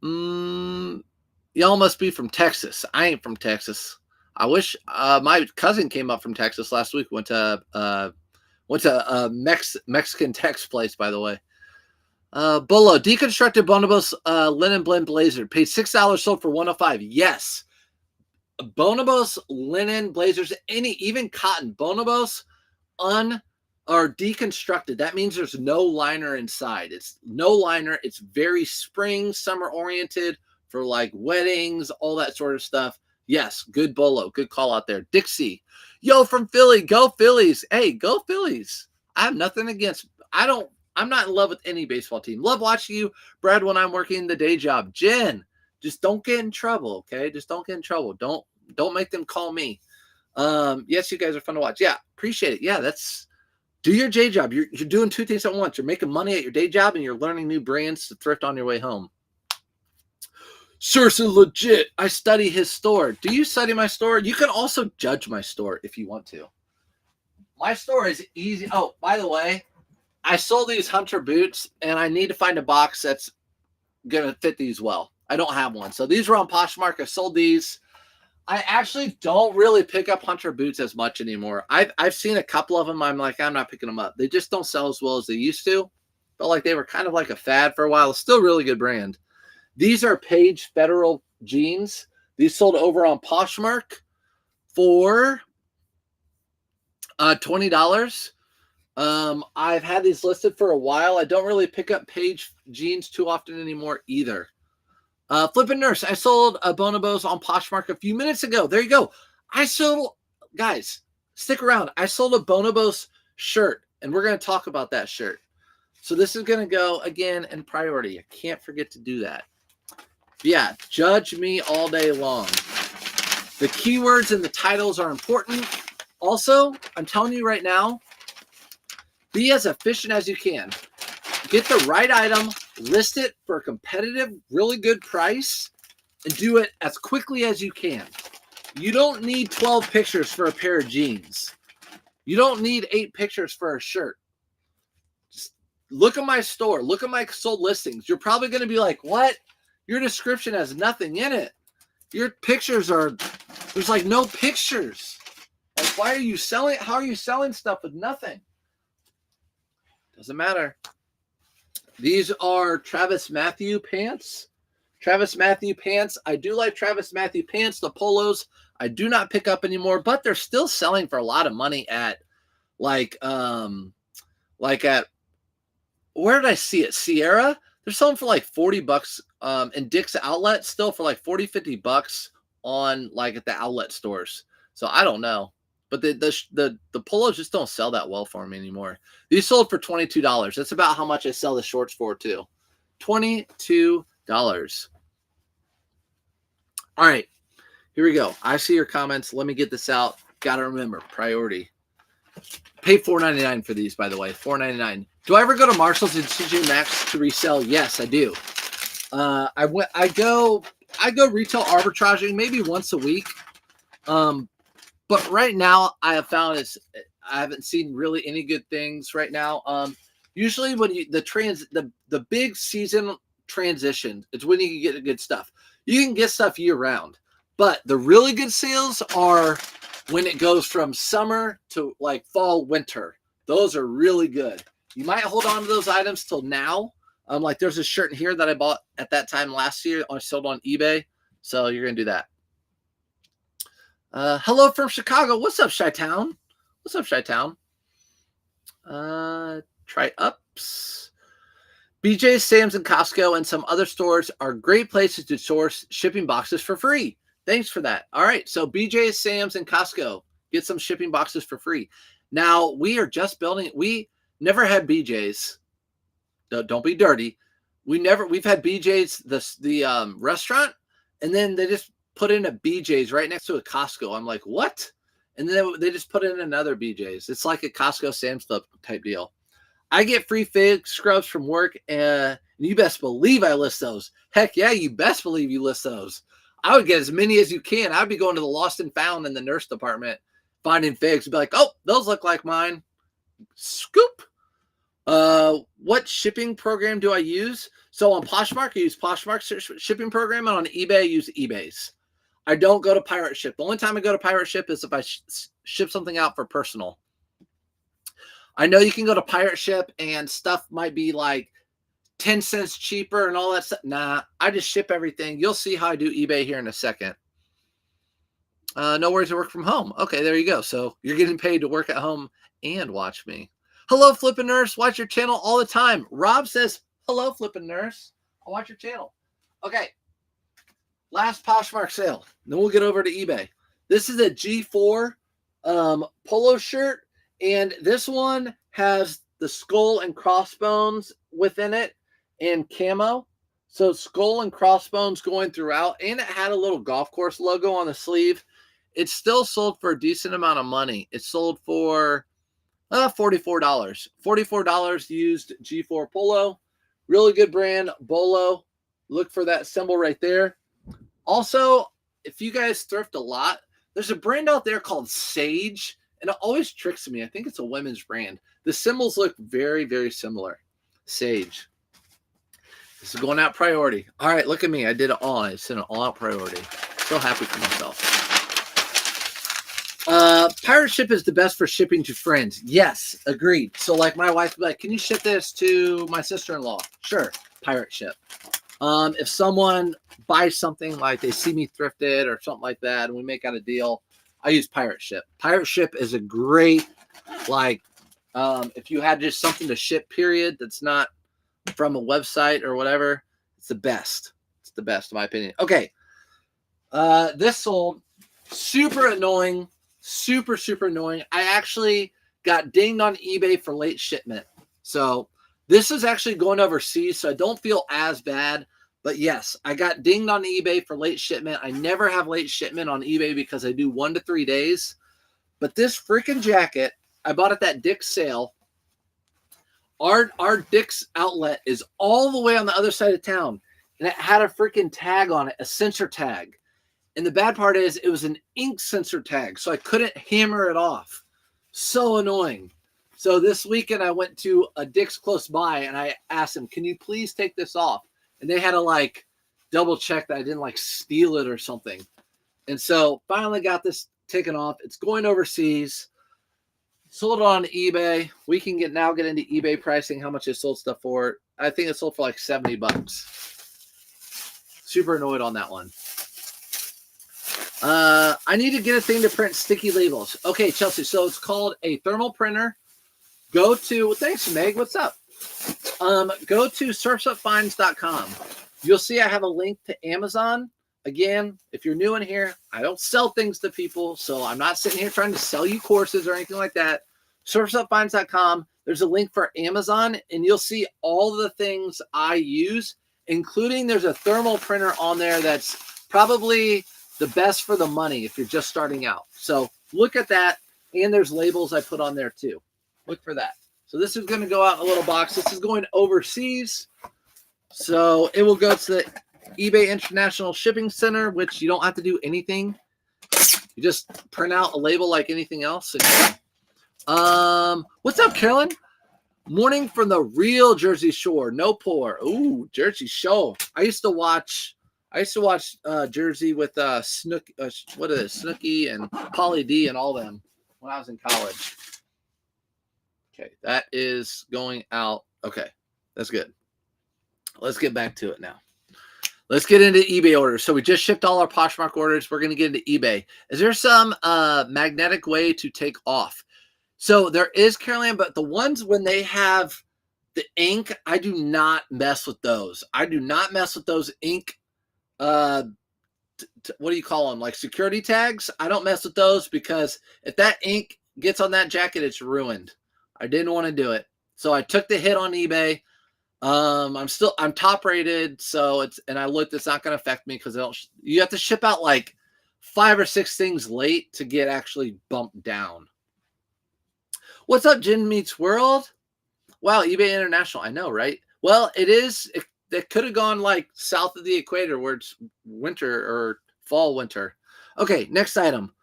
Y'all must be from Texas. I ain't from Texas. I wish my cousin came up from Texas last week. Went to a Mexican Tex place, by the way. Bolo, deconstructed Bonobos linen blend blazer. Paid $6, sold for $105. Yes. Bonobos linen blazers, even cotton. Bonobos are deconstructed. That means there's no liner inside. It's no liner. It's very spring, summer oriented for like weddings, all that sort of stuff. Yes, good bolo. Good call out there. Dixie. Yo, from Philly. Go Phillies. Hey, go Phillies. I have nothing against. I'm not in love with any baseball team. Love watching you, Brad, when I'm working the day job. Jen, just don't get in trouble, okay? Just don't get in trouble. Don't make them call me. Yes, you guys are fun to watch. Yeah, appreciate it. Yeah, do your day job. You're doing two things at once. You're making money at your day job and you're learning new brands to thrift on your way home. Seriously, legit. I study his store. Do you study my store? You can also judge my store if you want to. My store is easy. Oh, by the way, I sold these Hunter boots and I need to find a box that's going to fit these well. I don't have one. So these were on Poshmark. I sold these. I actually don't really pick up Hunter boots as much anymore. I've seen a couple of them. I'm like, I'm not picking them up. They just don't sell as well as they used to. Felt like they were kind of like a fad for a while. It's still a really good brand. These are Page Federal jeans. These sold over on Poshmark for $20. I've had these listed for a while. I don't really pick up Page jeans too often anymore either. Flippin' Nurse, I sold a Bonobos on Poshmark a few minutes ago. There you go. Guys, stick around. I sold a Bonobos shirt, and we're going to talk about that shirt. So this is going to go, again, in priority. I can't forget to do that. Yeah, judge me all day long. The keywords and the titles are important. Also, I'm telling you right now, be as efficient as you can. Get the right item, list it for a competitive, really good price, and do it as quickly as you can. You don't need 12 pictures for a pair of jeans. You don't need 8 pictures for a shirt. Just look at my store. Look at my sold listings. You're probably going to be like, what? Your description has nothing in it. Your pictures are, there's like no pictures. Like, why are you selling? How are you selling stuff with nothing? Doesn't matter. These are Travis Matthew pants. Travis Matthew pants. I do like Travis Matthew pants. The polos I do not pick up anymore, but they're still selling for a lot of money at like at, where did I see it? Sierra. They're selling for like $40 in Dick's Outlet, still for like $40-$50 on like at the outlet stores. So I don't know, but the polos just don't sell that well for me anymore. These sold for $22. That's about how much I sell the shorts for too. $22. All right, here we go. I see your comments. Let me get this out. Got to remember, priority. Pay $4.99 for these, by the way. $4.99. Do I ever go to Marshall's and TJ Maxx to resell? Yes, I do. I go retail arbitraging maybe once a week. But right now I have found I haven't seen really any good things right now. Usually when the big season transition, it's when you can get good stuff. You can get stuff year round, but the really good sales are when it goes from summer to like fall, winter. Those are really good. You might hold on to those items till now. Like there's a shirt in here that I bought at that time last year. I sold on eBay. So you're going to do that. Hello from Chicago. What's up, Chi-Town? What's up, Chi-Town? Try ups. BJ's, Sam's, and Costco and some other stores are great places to source shipping boxes for free. Thanks for that. All right. So BJ's, Sam's, and Costco, get some shipping boxes for free. Now we are just building. We never had BJ's. Don't be dirty. We've had BJ's, the restaurant, and then they just put in a BJ's right next to a Costco. I'm like, what? And then they just put in another BJ's. It's like a Costco Sam's Club type deal. I get free fig scrubs from work, and you best believe I list those. Heck yeah, you best believe you list those. I would get as many as you can. I'd be going to the lost and found in the nurse department, finding figs, and be like, oh, those look like mine. Scoop. What shipping program do I use? So on Poshmark, I use Poshmark's shipping program, and on eBay, I use eBay's. I don't go to Pirate Ship. The only time I go to Pirate Ship is if I ship something out for personal. I know you can go to Pirate Ship and stuff might be like 10 cents cheaper and all that stuff. Nah, I just ship everything. You'll see how I do eBay here in a second. No worries to work from home. Okay, there you go. So you're getting paid to work at home and watch me. Hello, Flippin' Nurse. Watch your channel all the time. Rob says, hello, Flippin' Nurse. I'll watch your channel. Okay. Last Poshmark sale. Then we'll get over to eBay. This is a G4 polo shirt. And this one has the skull and crossbones within it and camo. So skull and crossbones going throughout. And it had a little golf course logo on the sleeve. It's still sold for a decent amount of money. It sold for $44. $44 used G4 polo. Really good brand, Bolo. Look for that symbol right there. Also, if you guys thrift a lot, there's a brand out there called Sage. And it always tricks me. I think it's a women's brand. The symbols look very, very similar. Sage. This is going out priority. All right, look at me. I did it all. I sent an all-out priority. So happy for myself. Pirate Ship is the best for shipping to friends. Yes, agreed. So like my wife would be like, can you ship this to my sister-in-law? Sure, Pirate Ship. If someone buys something like they see me thrifted or something like that and we make out a deal, I use Pirate Ship. Pirate Ship is a great, like, if you had just something to ship, period, that's not from a website or whatever, it's the best. It's the best, in my opinion. Okay. This sold. Super annoying. Super, super annoying. I actually got dinged on eBay for late shipment. So this is actually going overseas, so I don't feel as bad. But yes, I got dinged on eBay for late shipment. I never have late shipment on eBay because I do 1 to 3 days. But this freaking jacket, I bought at that Dick's sale. Our Dick's outlet is all the way on the other side of town. and it had a freaking tag on it, a sensor tag. And the bad part is it was an ink sensor tag, so I couldn't hammer it off. So annoying. So this weekend I went to a Dick's close by and I asked him, can you please take this off? And they had to like double check that I didn't like steal it or something. And so finally got this taken off. It's going overseas. Sold it on eBay. We can now get into eBay pricing, how much it sold stuff for. I think it sold for like $70. Super annoyed on that one. I need to get a thing to print sticky labels. Okay, Chelsea. So it's called a thermal printer. Go to, thanks, Meg. What's up? Go to surfsupfinds.com. You'll see I have a link to Amazon. Again, if you're new in here, I don't sell things to people, so I'm not sitting here trying to sell you courses or anything like that. Surfsupfinds.com. There's a link for Amazon, and you'll see all the things I use, including there's a thermal printer on there that's probably the best for the money if you're just starting out. So look at that, and there's labels I put on there too. Look for that. So this is going to go out in a little box. This is going overseas. So it will go to the eBay International Shipping Center, which you don't have to do anything. You just print out a label like anything else. What's up, Carolyn? Morning from the real Jersey Shore. No pour. Ooh, Jersey Shore. I used to watch Jersey with Snooki, what is it, Snooki and Pauly D and all them when I was in college. Okay, that is going out. Okay, that's good. Let's get back to it now. Let's get into eBay orders. So we just shipped all our Poshmark orders. We're going to get into eBay. Is there some magnetic way to take off? So there is, Caroline, but the ones when they have the ink, I do not mess with those. I do not mess with those ink. What do you call them? Like security tags? I don't mess with those because if that ink gets on that jacket, it's ruined. I didn't want to do it. So I took the hit on eBay. I'm top rated, so it's not going to affect me because you have to ship out like 5 or 6 things late to get actually bumped down. What's up, Gin Meets World? Wow, eBay International. I know, right? Well, it could have gone like south of the equator where it's winter or fall winter. Okay, next item.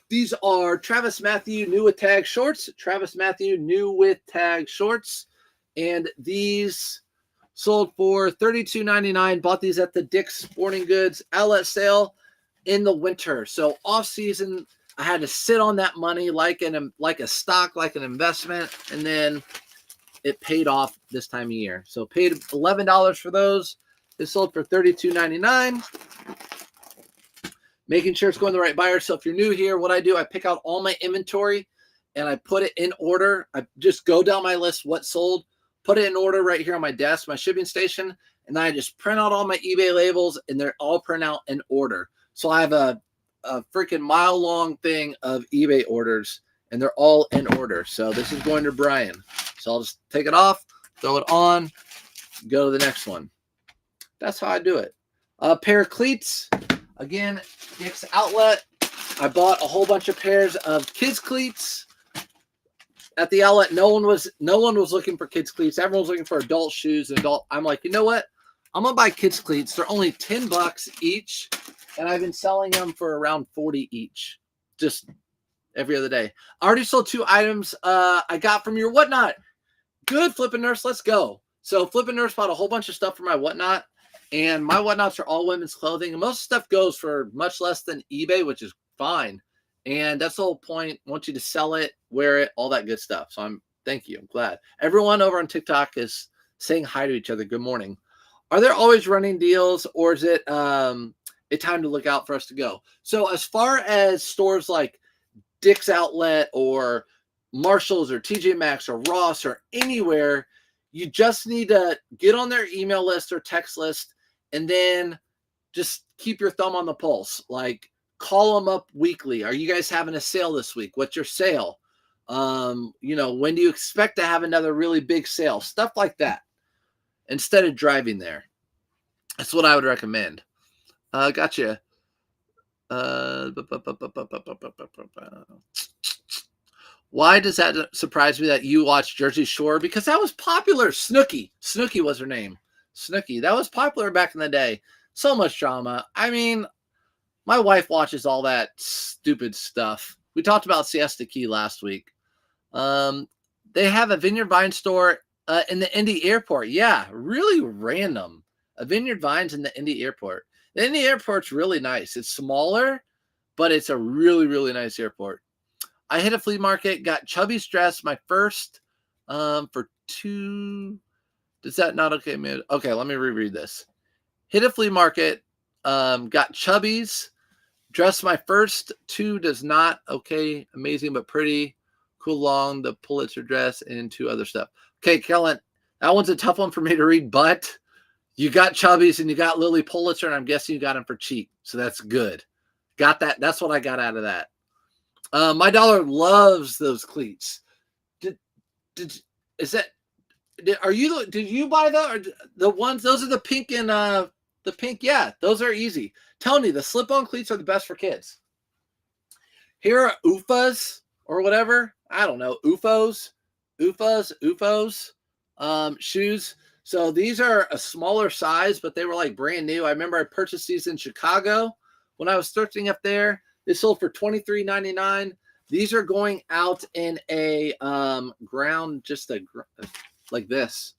These are Travis Matthew new with tag shorts. Travis Matthew new with tag shorts. And these sold for $32.99. Bought these at the Dick's Sporting Goods outlet sale in the winter. So off season, I had to sit on that money like a stock, like an investment, and then it paid off this time of year. So paid $11 for those. It sold for $32.99. Making sure it's going to the right buyer. So if you're new here, what I do, I pick out all my inventory and I put it in order. I just go down my list, what sold, put it in order right here on my desk, my shipping station, and then I just print out all my eBay labels and they're all print out in order. So I have a freaking mile-long thing of eBay orders and they're all in order. So this is going to Brian. So I'll just take it off, throw it on, go to the next one. That's how I do it. A pair of cleats. Again, Dick's outlet. I bought a whole bunch of pairs of kids cleats. At the outlet, no one was looking for kids cleats. Everyone was looking for adult shoes and adult. I'm like, you know what? I'm gonna buy kids cleats. They're only $10 each, and I've been selling them for around $40 each, just every other day. I already sold 2 items I got from your Whatnot. Good, Flippin' Nurse. Let's go. So Flippin' Nurse bought a whole bunch of stuff for my Whatnot, and my Whatnots are all women's clothing. And most stuff goes for much less than eBay, which is fine. And that's the whole point. I want you to sell it, wear it, all that good stuff. So thank you. I'm glad. Everyone over on TikTok is saying hi to each other. Good morning. Are there always running deals, or is it a time to look out for us to go? So as far as stores like Dick's Outlet or Marshall's or TJ Maxx or Ross or anywhere, you just need to get on their email list or text list and then just keep your thumb on the pulse. Like, call them up weekly. Are you guys having a sale this week? What's your sale? When do you expect to have another really big sale? Stuff like that. Instead of driving there. That's what I would recommend. Gotcha. Why does that surprise me that you watch Jersey Shore? Because that was popular. Snooki was her name. Snooki. That was popular back in the day. So much drama. I mean, my wife watches all that stupid stuff. We talked about Siesta Key last week. They have a Vineyard Vine store in the Indy Airport. Yeah, really random. A Vineyard Vines in the Indy Airport. The Indy Airport's really nice. It's smaller, but it's a really, really nice airport. I hit a flea market, got Chubby's dress, my first for $2. Does that not okay, man? Okay, let me reread this. Hit a flea market, got Chubby's dress, my first $2. Does not okay, amazing but pretty, cool long, the Pulitzer dress, and 2 other stuff. Okay, Kellen, that one's a tough one for me to read, but you got Chubby's and you got Lily Pulitzer, and I'm guessing you got them for cheap, so that's good. Got that. That's what I got out of that. My dollar loves those cleats. Did you buy the ones? Those are the pink and the pink. Yeah, those are easy. Tony, the slip-on cleats are the best for kids. Here are UFAs or whatever. I don't know. UFOs, shoes. So these are a smaller size, but they were like brand new. I remember I purchased these in Chicago when I was thrifting up there. They sold for $23.99. These are going out in a ground, like this.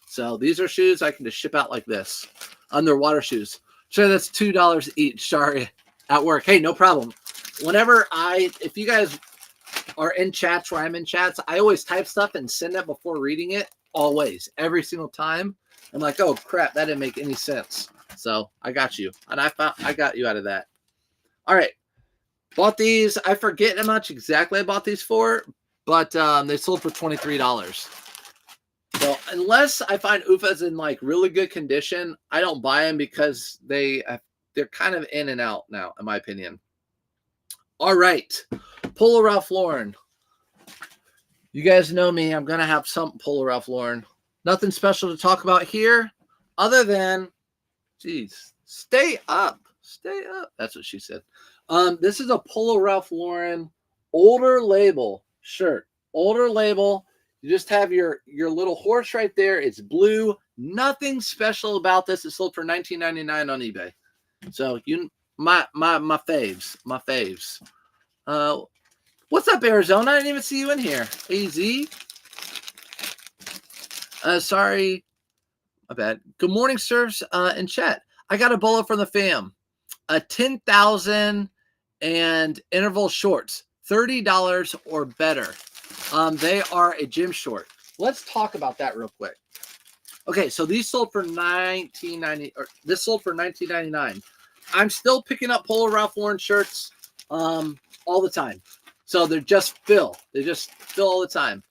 So these are shoes I can just ship out like this. Underwater shoes. So that's $2 each. Sorry, at work. Hey, no problem. If you guys are in chats where I'm in chats, I always type stuff and send it before reading it. Always, every single time. I'm like, oh crap, that didn't make any sense. So I got you, and I got you out of that. All right, bought these. I forget how much exactly I bought these for, but they sold for $23. So unless I find UFAs in like really good condition, I don't buy them because they're kind of in and out now, in my opinion. All right, Polo Ralph Lauren. You guys know me. I'm going to have some Polo Ralph Lauren. Nothing special to talk about here other than, geez, stay up. Stay up. That's what she said. This is a Polo Ralph Lauren older label shirt. Older label. You just have your little horse right there. It's blue. Nothing special about this. It sold for $19.99 on eBay. So my faves. My faves. What's up, Arizona? I didn't even see you in here. AZ. Sorry. My bad. Good morning, sirs, in chat. I got a bolo from the fam. 10,000 and interval shorts. $30 or better. They are a gym short. Let's talk about that real quick. Okay, so these sold for $19.90, or this sold for $19.99. I'm still picking up Polo Ralph Lauren shirts all the time. So they're just fill. They just fill all the time.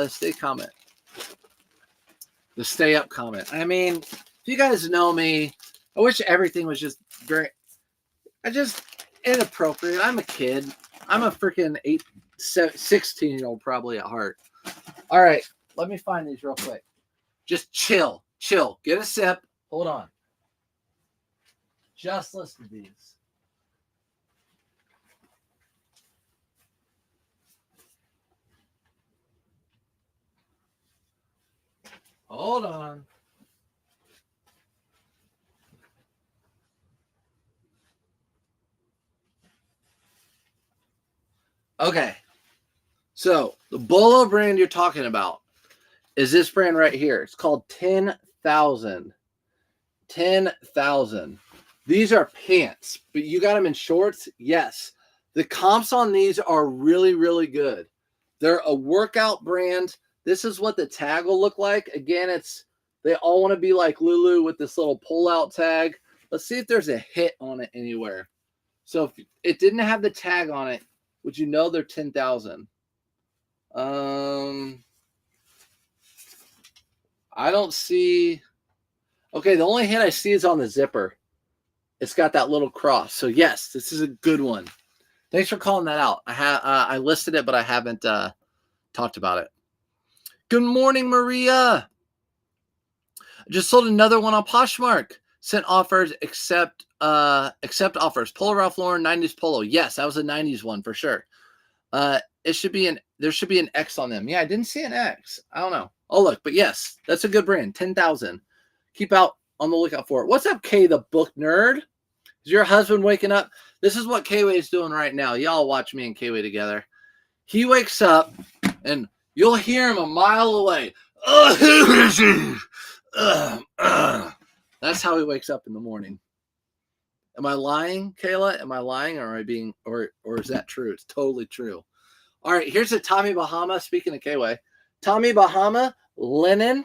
Stay comment. The stay up comment. I mean, if you guys know me, I wish everything was just inappropriate. I'm a kid. I'm a freaking 16-year-old probably at heart. All right, let me find these real quick. Just chill. Get a sip. Hold on. Just listen to these. Hold on. Okay. So the Bolo brand you're talking about is this brand right here. It's called 10,000. 10,000. These are pants, but you got them in shorts? Yes. The comps on these are really, really good. They're a workout brand. This is what the tag will look like. Again, they all want to be like Lulu with this little pull-out tag. Let's see if there's a hit on it anywhere. So if it didn't have the tag on it, would you know they're 10,000? I don't see. Okay, the only hit I see is on the zipper. It's got that little cross. So yes, this is a good one. Thanks for calling that out. I listed it, but I haven't talked about it. Good morning, Maria. Just sold another one on Poshmark. Sent offers, accept offers. Polo Ralph Lauren 90s polo. Yes, that was a 90s one for sure. There should be an X on them. Yeah, I didn't see an X. I don't know. Oh look, but yes, that's a good brand. 10,000. keep out on the lookout for it. What's up, Kay, the book nerd? Is your husband waking up? This is what K-Way is doing right now. Y'all watch me and K-Way together. He wakes up, and you'll hear him a mile away. That's how he wakes up in the morning. Am I lying, Kayla? Am I lying, or am I being, or is that true? It's totally true. All right, here's a Tommy Bahama. Speaking of K-Way, Tommy Bahama linen,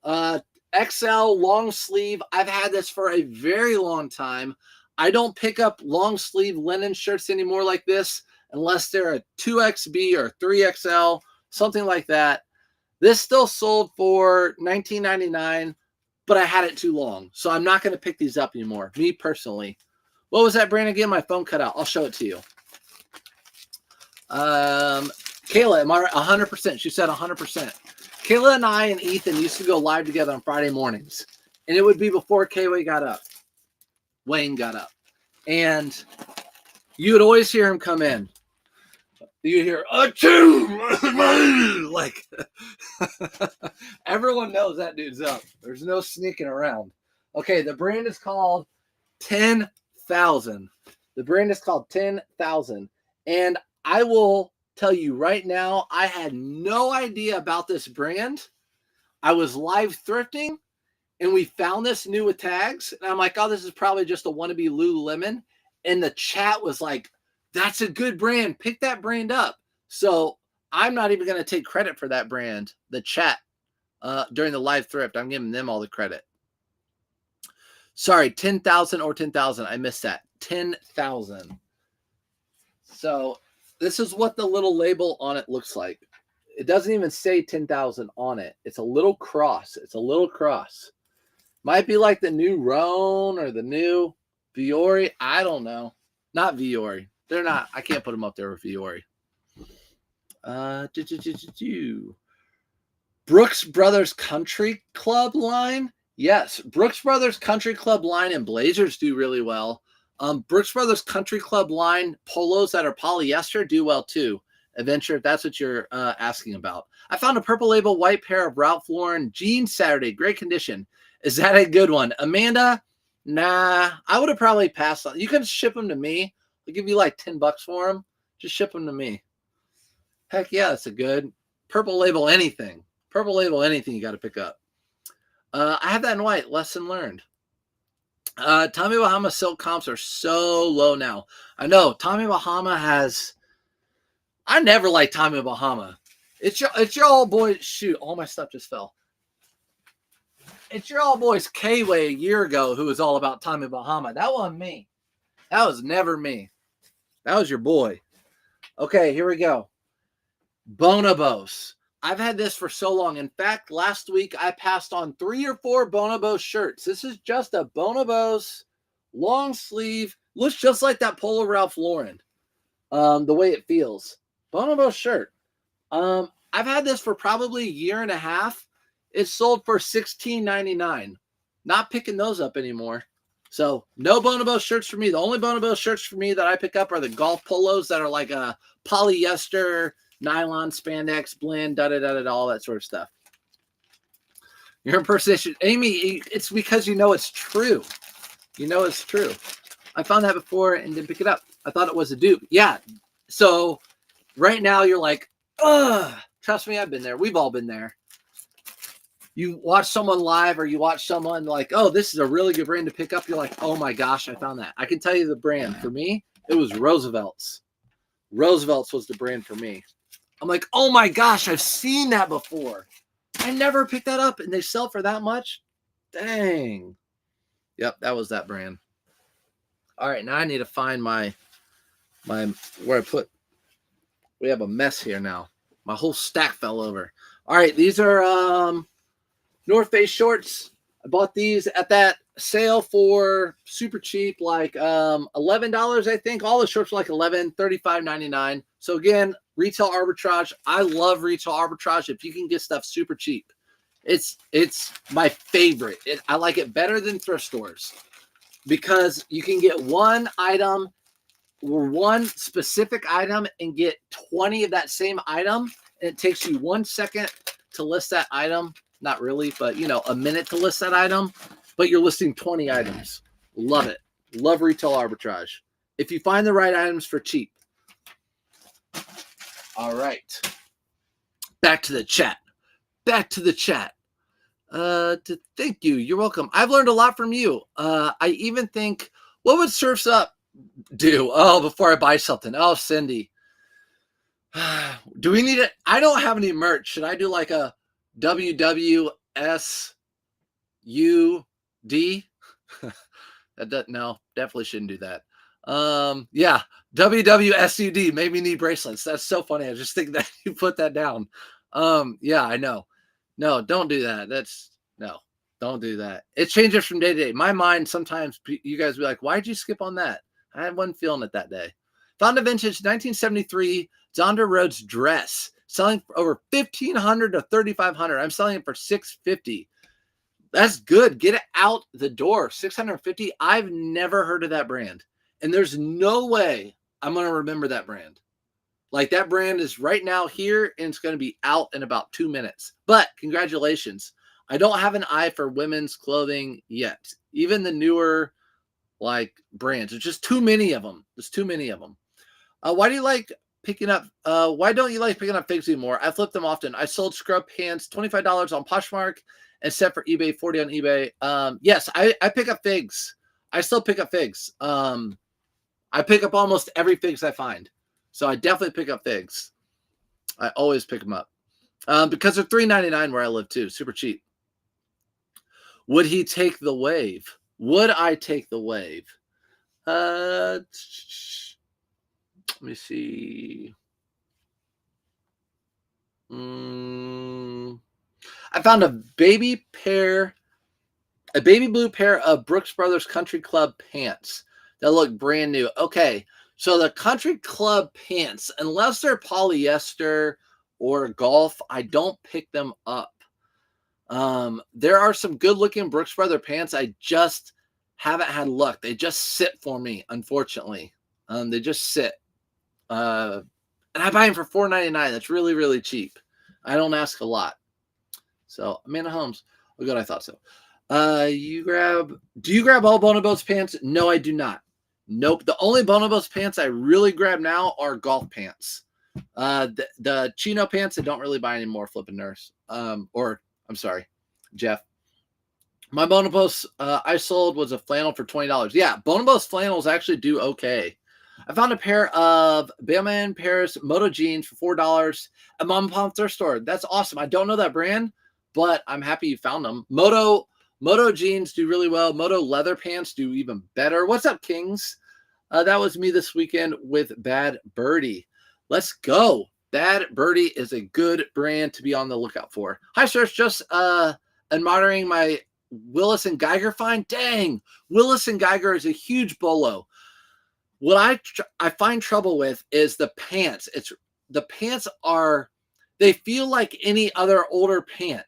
XL long sleeve. I've had this for a very long time. I don't pick up long sleeve linen shirts anymore like this unless they're a 2XB or 3XL, something like that. This still sold for $19.99, but I had it too long, so I'm not going to pick these up anymore, me personally. What was that brand again? My phone cut out. I'll show it to you. Kayla, am I right? 100%. She said 100%. Kayla and I and Ethan used to go live together on Friday mornings, and it would be before K-Way got up. Wayne got up, and you would always hear him come in. You hear achoo, like everyone knows that dude's up. There's no sneaking around. Okay, the brand is called 10,000. The brand is called 10,000, and I will tell you right now, I had no idea about this brand. I was live thrifting, and we found this new with tags, and I'm like, oh, this is probably just a wannabe Lululemon, and the chat was like, that's a good brand. Pick that brand up. So I'm not even going to take credit for that brand. The chat during the live thrift, I'm giving them all the credit. Sorry, 10,000 or 10,000. I missed that. 10,000. So this is what the little label on it looks like. It doesn't even say 10,000 on it. It's a little cross. It's a little cross. Might be like the new Roan or the new Viore. I don't know. Not Viore. They're not. I can't put them up there with Viore. Brooks Brothers Country Club line. Yes, Brooks Brothers Country Club line and blazers do really well. Brooks Brothers Country Club line polos that are polyester do well too. Adventure, if that's what you're asking about. I found a purple label white pair of Ralph Lauren jeans Saturday. Great condition. Is that a good one? Amanda, nah. I would have probably passed on. You can ship them to me. I'll give you like $10 for them. Just ship them to me. Heck yeah, that's a good purple label anything. Purple label anything you got to pick up. I have that in white. Lesson learned. Tommy Bahama silk comps are so low now. I know Tommy Bahama has. I never liked Tommy Bahama. It's your old boy. Shoot, all my stuff just fell. It's your old boy's K-Way a year ago who was all about Tommy Bahama. That wasn't me. That was never me. That was your boy. Okay, here we go. Bonobos. I've had this for so long. In fact, last week I passed on 3 or 4 Bonobos shirts. This is just a Bonobos long sleeve. Looks just like that Polo Ralph Lauren. The way it feels. Bonobos shirt. I've had this for probably a year and a half. It's sold for $16.99. Not picking those up anymore. So no Bonobo shirts for me. The only Bonobo shirts for me that I pick up are the golf polos that are like a polyester, nylon, spandex, blend, all that sort of stuff. Your impersonation, Amy, it's because you know it's true. You know it's true. I found that before and didn't pick it up. I thought it was a dupe. Yeah. So right now you're like, ugh. Trust me, I've been there. We've all been there. You watch someone live or you watch someone like, oh, this is a really good brand to pick up. You're like, oh my gosh, I found that. I can tell you the brand. For me, it was Roosevelt's. Roosevelt's was the brand for me. I'm like, oh my gosh, I've seen that before. I never picked that up and they sell for that much. Dang. Yep, that was that brand. All right, now I need to find my where I put. We have a mess here now. My whole stack fell over. All right, these are North Face shorts. I bought these at that sale for super cheap, like $11, I think. All the shorts were like $11, $35.99. So again, retail arbitrage. I love retail arbitrage if you can get stuff super cheap. It's my favorite. I like it better than thrift stores because you can get one item or one specific item and get 20 of that same item. And it takes you 1 second to list that item. Not really, but a minute to list that item, but you're listing 20 items. Love it. Love retail arbitrage. If you find the right items for cheap. All right. Back to the chat. Thank you. You're welcome. I've learned a lot from you. I even think, what would Surf's Up do? Oh, before I buy something. Oh, Cindy. Do we need it? I don't have any merch. Should I do like a WWSUD? No, definitely shouldn't do that. Yeah, WWSUD made me need bracelets. That's so funny. I just think that you put that down. Yeah, I know. No, don't do that. Don't do that. It changes from day to day. My mind, sometimes you guys be like, why'd you skip on that? I wasn't feeling it that day. Found a vintage 1973 Zonda Rhodes dress, selling for over $1,500 to $3,500. I'm selling it for $650. That's good. Get it out the door. $650. I've never heard of that brand. And there's no way I'm going to remember that brand. Like, that brand is right now here, and it's going to be out in about 2 minutes. But congratulations. I don't have an eye for women's clothing yet. Even the newer brands. There's just too many of them. Why don't you like picking up figs anymore? I flip them often. I sold scrub pants, $25 on Poshmark and set for eBay, $40 on eBay. Yes, I pick up figs. I still pick up figs. I pick up almost every figs I find. So I definitely pick up figs. I always pick them up. Because they're $3.99 where I live too. Super cheap. Would he take the wave? Would I take the wave? Let me see. I found a baby blue pair of Brooks Brothers Country Club pants that look brand new. Okay, so the Country Club pants, unless they're polyester or golf, I don't pick them up. There are some good-looking Brooks Brothers pants. I just haven't had luck. They just sit for me, unfortunately. They just sit. And I buy them for $4.99. That's really, really cheap. I don't ask a lot. So, Amanda Holmes. Oh, good, I thought so. Do you grab all Bonobos pants? No, I do not. Nope. The only Bonobos pants I really grab now are golf pants. The chino pants I don't really buy anymore, flipping nurse. I'm sorry, Jeff. My Bonobos I sold was a flannel for $20. Yeah, Bonobos flannels actually do okay. I found a pair of Bama Paris Moto jeans for $4 at Mom and Pop thrift store. That's awesome. I don't know that brand, but I'm happy you found them. Moto jeans do really well. Moto leather pants do even better. What's up, Kings? That was me this weekend with Bad Birdie. Let's go. Bad Birdie is a good brand to be on the lookout for. Hi, sir. Just admiring my Willis and Geiger find. Dang, Willis and Geiger is a huge bolo. What I find trouble with is the pants. The pants they feel like any other older pant.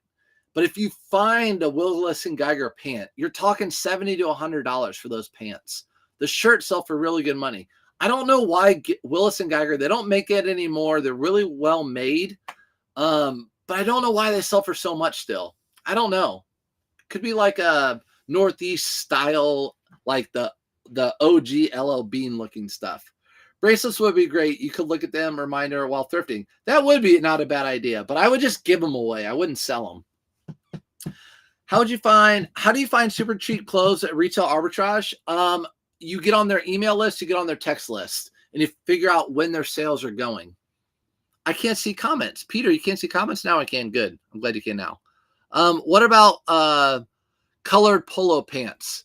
But if you find a Willis and Geiger pant, you're talking $70 to $100 for those pants. The shirts sell for really good money. I don't know why Willis and Geiger, they don't make it anymore. They're really well made. But I don't know why they sell for so much still. I don't know. Could be like a Northeast style, like the OG LL Bean looking stuff. Bracelets would be great. You could look at them, reminder while thrifting. That would be not a bad idea, but I would just give them away. I wouldn't sell them. How do you find super cheap clothes at retail arbitrage? You get on their email list, you get on their text list, and you figure out when their sales are going. I can't see comments. Peter, you can't see comments? Now I can. Good. I'm glad you can now. What about colored polo pants?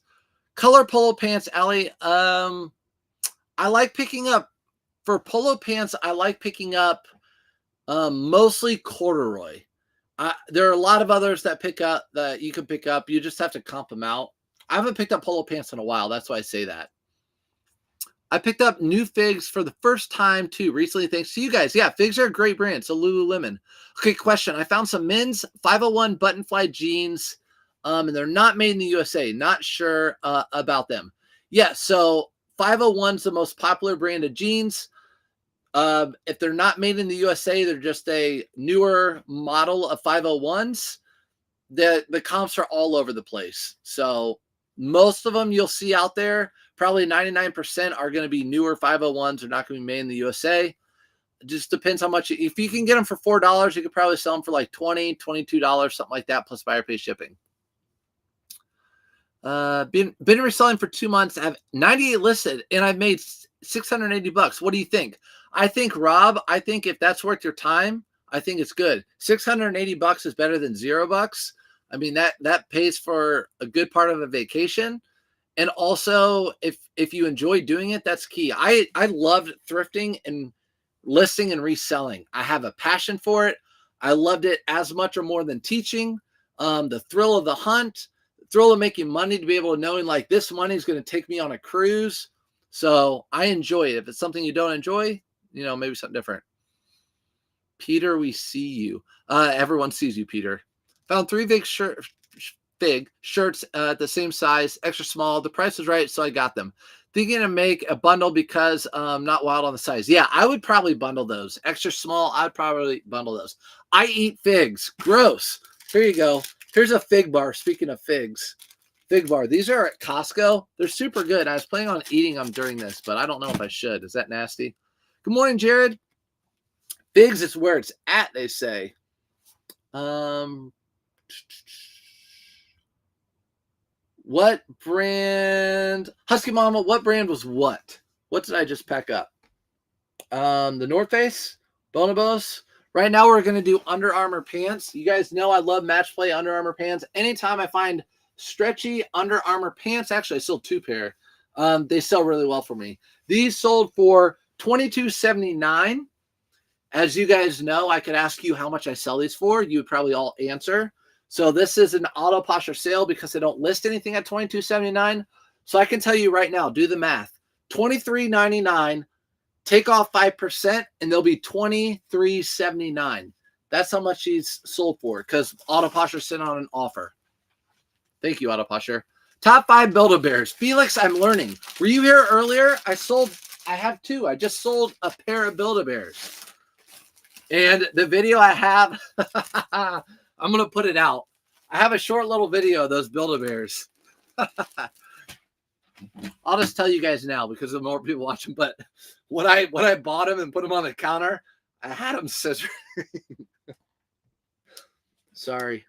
Colored polo pants, Allie. I like picking up, for polo pants, I like picking up mostly corduroy. There are a lot of others that you can pick up. You just have to comp them out. I haven't picked up polo pants in a while. That's why I say that. I picked up new figs for the first time too recently, thanks to you guys. Yeah, figs are a great brand. So Lululemon. Okay, question. I found some men's 501 button fly jeans, and they're not made in the USA. Not sure about them. Yeah, so 501 is the most popular brand of jeans. If they're not made in the USA, they're just a newer model of 501s. the comps are all over the place. So most of them you'll see out there, probably 99% are going to be newer 501s. They're not going to be made in the USA. It just depends how much. If you can get them for $4, you could probably sell them for like $20, $22, something like that, plus buyer pay shipping. Been reselling for 2 months. I have 98 listed, and I've made $680. What do you think? I think, Rob, I think if that's worth your time, I think it's good. $680 is better than $0. I mean, that pays for a good part of a vacation. And also, if you enjoy doing it, that's key. I loved thrifting and listing and reselling. I have a passion for it. I loved it as much or more than teaching. The thrill of the hunt, the thrill of making money, to be able to knowing like this money is going to take me on a cruise. So I enjoy it. If it's something you don't enjoy, maybe something different. Peter, we see you. Everyone sees you, Peter. Found 3 Fig shirts at the same size, extra small. The price was right, so I got them. Thinking to make a bundle because not wild on the size. Yeah, I would probably bundle those. Extra small, I'd probably bundle those. I eat figs. Gross. Here you go. Here's a fig bar. Speaking of figs, fig bar. These are at Costco. They're super good. I was planning on eating them during this, but I don't know if I should. Is that nasty? Good morning, Jared. Figs is where it's at, they say. What brand? Husky Mama, what brand was what? What did I just pack up? The North Face, Bonobos. Right now we're going to do Under Armour pants. You guys know I love match play Under Armour pants. Anytime I find stretchy Under Armour pants, actually I sold 2 pair. They sell really well for me. These sold for $22.79. As you guys know, I could ask you how much I sell these for. You would probably all answer. So this is an auto posture sale because they don't list anything at $22.79. So I can tell you right now, do the math. $23.99, take off 5%, and they'll be $23.79. That's how much she's sold for because auto posture sent on an offer. Thank you, auto posture. Top 5 Build-A-Bears. Felix, I'm learning. Were you here earlier? I have 2. I just sold a pair of Build-A-Bears. And the video I have, I'm going to put it out. I have a short little video of those Build-A-Bears. I'll just tell you guys now because there's more people watching. But when I bought them and put them on the counter, I had them scissoring. Sorry.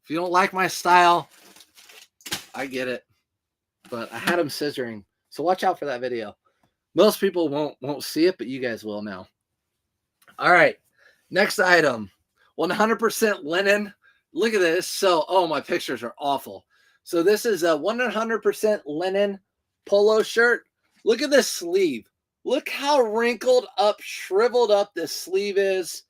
If you don't like my style, I get it. But I had them scissoring. So watch out for that video. Most people won't see it, but you guys will now. All right. Next item. 100% linen. Look at this. So, my pictures are awful. So this is a 100% linen polo shirt. Look at this sleeve. Look how wrinkled up, shriveled up this sleeve is.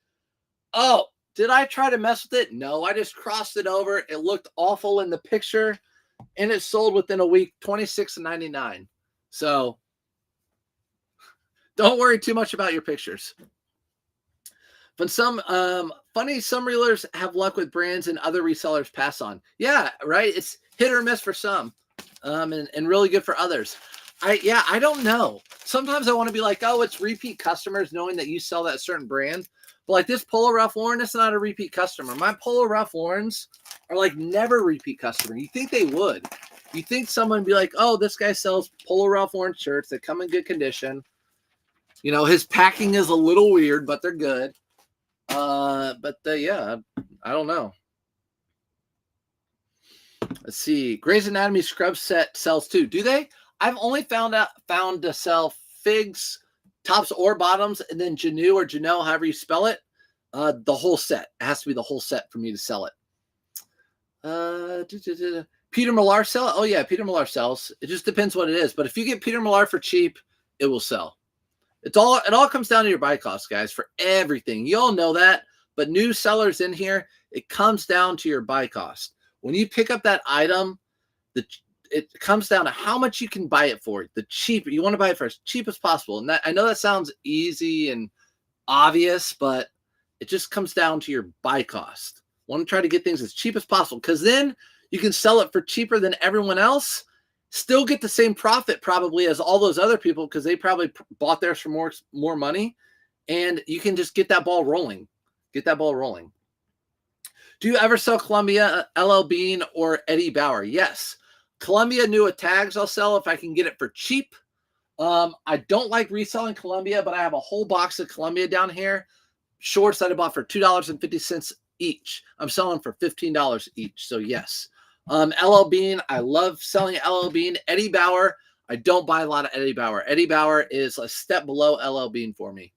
Oh, did I try to mess with it? No, I just crossed it over. It looked awful in the picture, and it sold within a week, $26.99. So don't worry too much about your pictures. But some some reelers have luck with brands and other resellers pass on. Yeah, right. It's hit or miss for some, and really good for others. I don't know. Sometimes I want to be like, oh, it's repeat customers, knowing that you sell that certain brand. But like this Polo Ralph Lauren, it's not a repeat customer. My Polo Ralph Laurens are like never repeat customer. You think they would? You think someone would be like, oh, this guy sells Polo Ralph Lauren shirts that come in good condition. His packing is a little weird, but they're good. Yeah, I don't know. Let's see. Grey's Anatomy scrub set sells too. Do they? I've only found to sell figs, tops or bottoms, and then Janu or Janelle, however you spell it. The whole set. It has to be the whole set for me to sell it. Peter Millar sell? Oh yeah, Peter Millar sells. It just depends what it is. But if you get Peter Millar for cheap, it will sell. It all comes down to your buy cost, guys, for everything. You all know that. But new sellers in here, it comes down to your buy cost. When you pick up that item, it comes down to how much you can buy it for. The cheap, you want to buy it for as cheap as possible. And I know that sounds easy and obvious, but it just comes down to your buy cost. Want to try to get things as cheap as possible because then you can sell it for cheaper than everyone else. Still get the same profit probably as all those other people because they probably bought theirs for more money, and you can just get that ball rolling. Do you ever sell Columbia, LL Bean, or Eddie Bauer? Yes. Columbia new with tags I'll sell if I can get it for cheap. I don't like reselling Columbia, but I have a whole box of Columbia down here. Shorts that I bought for $2.50 each. I'm selling for $15 each. So yes. LL Bean, I love selling LL Bean. Eddie Bauer, I don't buy a lot of Eddie Bauer. Eddie Bauer is a step below LL Bean for me.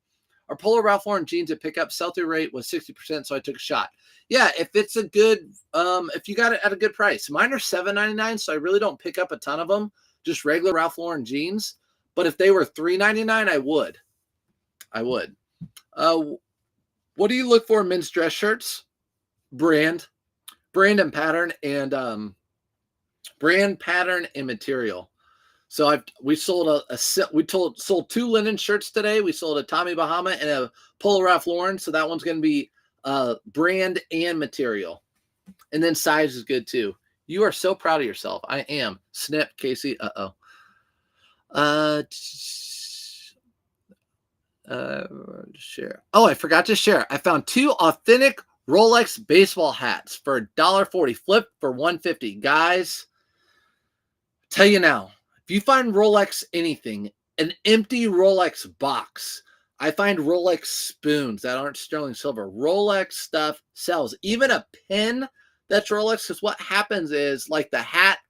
Our Polo Ralph Lauren jeans at pickup sell-through rate was 60%, so I took a shot. Yeah, if it's a good, if you got it at a good price. Mine are $7.99, so I really don't pick up a ton of them, just regular Ralph Lauren jeans. But if they were $3.99, I would. I would. What do you look for in men's dress shirts? Brand and pattern, and brand, pattern, and material. So we sold sold 2 linen shirts today. We sold a Tommy Bahama and a Polo Ralph Lauren. So that one's going to be brand and material. And then size is good too. You are so proud of yourself. I am. Snip, Casey. Share. Oh, I forgot to share. I found 2 authentic Rolex baseball hats for $1.40. Flip for $1.50. Guys, tell you now, if you find Rolex anything, an empty Rolex box, I find Rolex spoons that aren't sterling silver. Rolex stuff sells. Even a pin that's Rolex, because what happens is, like the hat,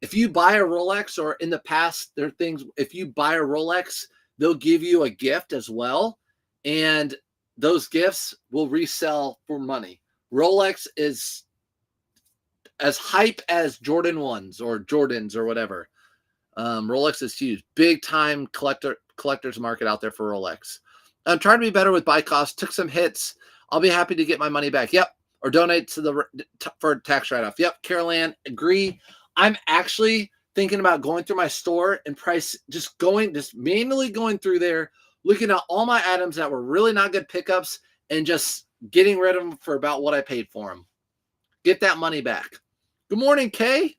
if you buy a Rolex, or in the past, there are things, if you buy a Rolex, they'll give you a gift as well. And those gifts will resell for money. Rolex is as hype as Jordan 1s or Jordans or whatever. Rolex is huge. Big time collector's market out there for Rolex. I'm trying to be better with buy costs. Took some hits. I'll be happy to get my money back. Yep. Or donate to for tax write-off. Yep. Carol Ann, agree. I'm actually thinking about going through my store and just manually going through there, looking at all my items that were really not good pickups and just getting rid of them for about what I paid for them. Get that money back. Good morning, Kay.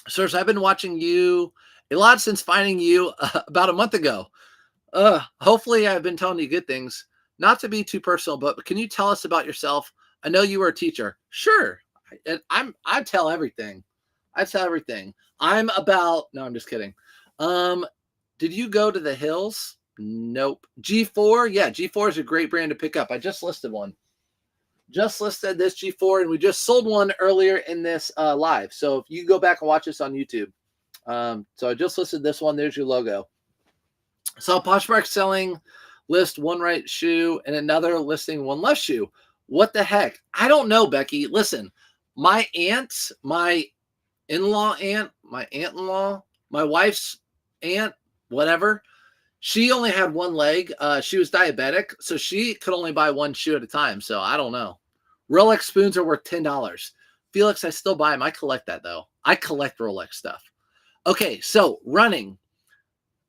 Sirs, I've been watching you a lot since finding you about a month ago. Hopefully I've been telling you good things. Not to be too personal, but can you tell us about yourself? I know you were a teacher. Sure. I tell everything. I tell everything. No, I'm just kidding. Did you go to the Hills? Nope. G4? Yeah, G4 is a great brand to pick up. I just listed one. Just listed this G4, and we just sold one earlier in this live. So if you go back and watch this on YouTube. So I just listed this one. There's your logo. So Poshmark selling list 1 right shoe and another listing 1 left shoe. What the heck? I don't know, Becky. Listen, my aunt, my in-law aunt, my aunt-in-law, my wife's aunt, whatever, she only had 1 leg. She was diabetic, so she could only buy 1 shoe at a time. So I don't know. Rolex spoons are worth $10. Felix, I still buy them. I collect that, though. I collect Rolex stuff. Okay, so running.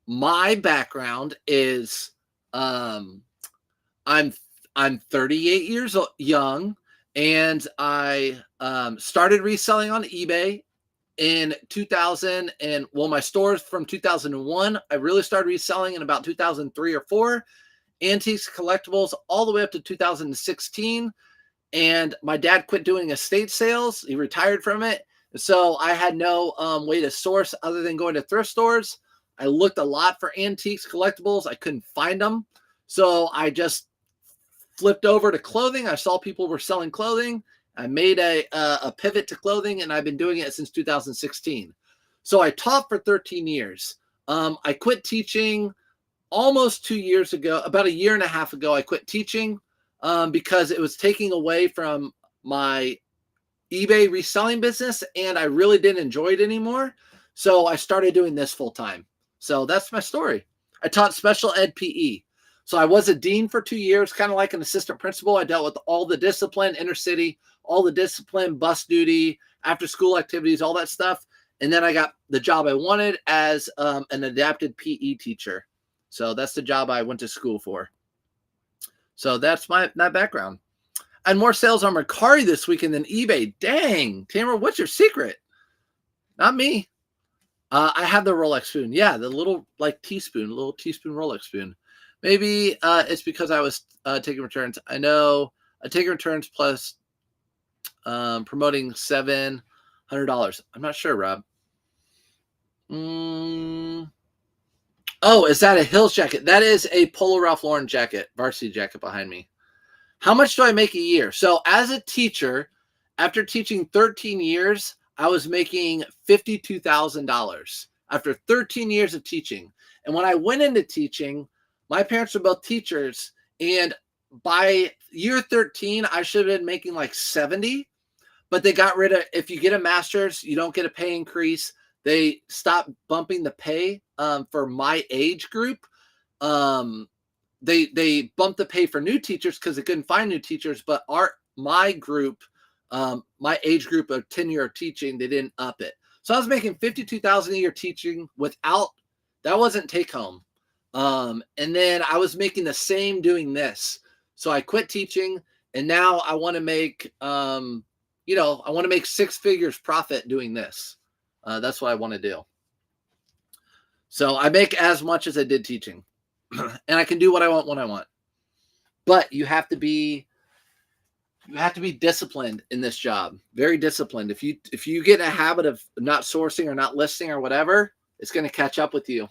My background is I'm 38 years young, and I started reselling on eBay in 2000. And well, my store's from 2001. I really started reselling in about 2003 or 4. Antiques, collectibles, all the way up to 2016. And my dad quit doing estate sales. He retired from it. So I had no way to source other than going to thrift stores. I looked a lot for antiques, collectibles. I couldn't find them. So I just flipped over to clothing. I saw people were selling clothing. I made a pivot to clothing, and I've been doing it since 2016. So I taught for 13 years. I quit teaching almost 2 years ago. About a year and a half ago, I quit teaching because it was taking away from my eBay reselling business, and I really didn't enjoy it anymore. So I started doing this full time. So that's my story. I taught special ed PE. So I was a dean for 2 years, kind of like an assistant principal. I dealt with all the discipline, inner city, all the discipline, bus duty, after school activities, all that stuff. And then I got the job I wanted as an adapted PE teacher. So that's the job I went to school for. So that's my background. I had more sales on Mercari this weekend than eBay. Dang, Tamara, what's your secret? Not me. I have the Rolex spoon. Yeah, the little teaspoon, little teaspoon Rolex spoon. Maybe it's because I was taking returns. I know taking returns plus Promoting $700. I'm not sure, Rob. Oh, is that a Hills jacket? That is a Polo Ralph Lauren jacket, varsity jacket behind me. How much do I make a year? So as a teacher, after teaching 13 years, I was making $52,000 after 13 years of teaching. And when I went into teaching, my parents were both teachers. And by year 13, I should have been making like 70. But they got rid of, if you get a master's, you don't get a pay increase. They stopped bumping the pay for my age group. They bumped the pay for new teachers because they couldn't find new teachers. But my group, my age group of tenure of teaching, they didn't up it. So I was making $52,000 a year teaching without, that wasn't take home. And then I was making the same doing this. So I quit teaching, and now I want to make, I want to make 6 figures profit doing this. That's what I want to do. So I make as much as I did teaching, and I can do what I want when I want. But you have to be disciplined in this job. Very disciplined. If you get in a habit of not sourcing or not listing or whatever, it's going to catch up with you.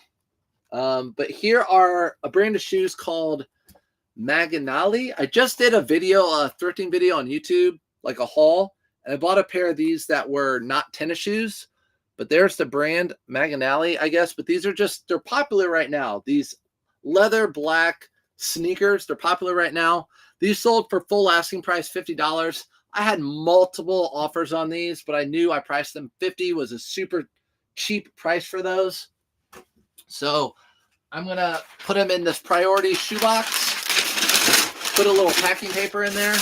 But here are a brand of shoes called Maganali. I just did a thrifting video on YouTube, like a haul, and I bought a pair of these that were not tennis shoes, but there's the brand Maganali, I guess. But these are they're popular right now. These leather black sneakers, they're popular right now. These sold for full asking price, $50. I had multiple offers on these, but I knew I priced them $50 was a super cheap price for those. So I'm going to put them in this priority shoebox. Put a little packing paper in there. And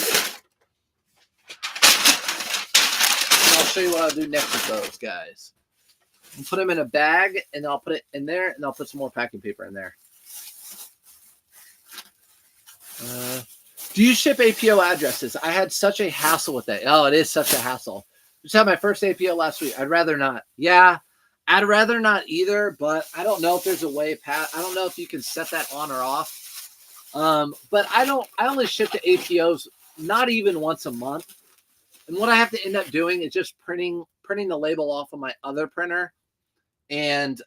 I'll show you what I'll do next with those guys. I'll put them in a bag, and I'll put it in there, and I'll put some more packing paper in there. Do you ship APO addresses? I had such a hassle with that. Oh, it is such a hassle. Just had my first APO last week. I'd rather not. Yeah, I'd rather not either, but I don't know if there's a way past. I don't know if you can set that on or off. But I only ship to APOs not even once a month. And what I have to end up doing is just printing the label off of my other printer and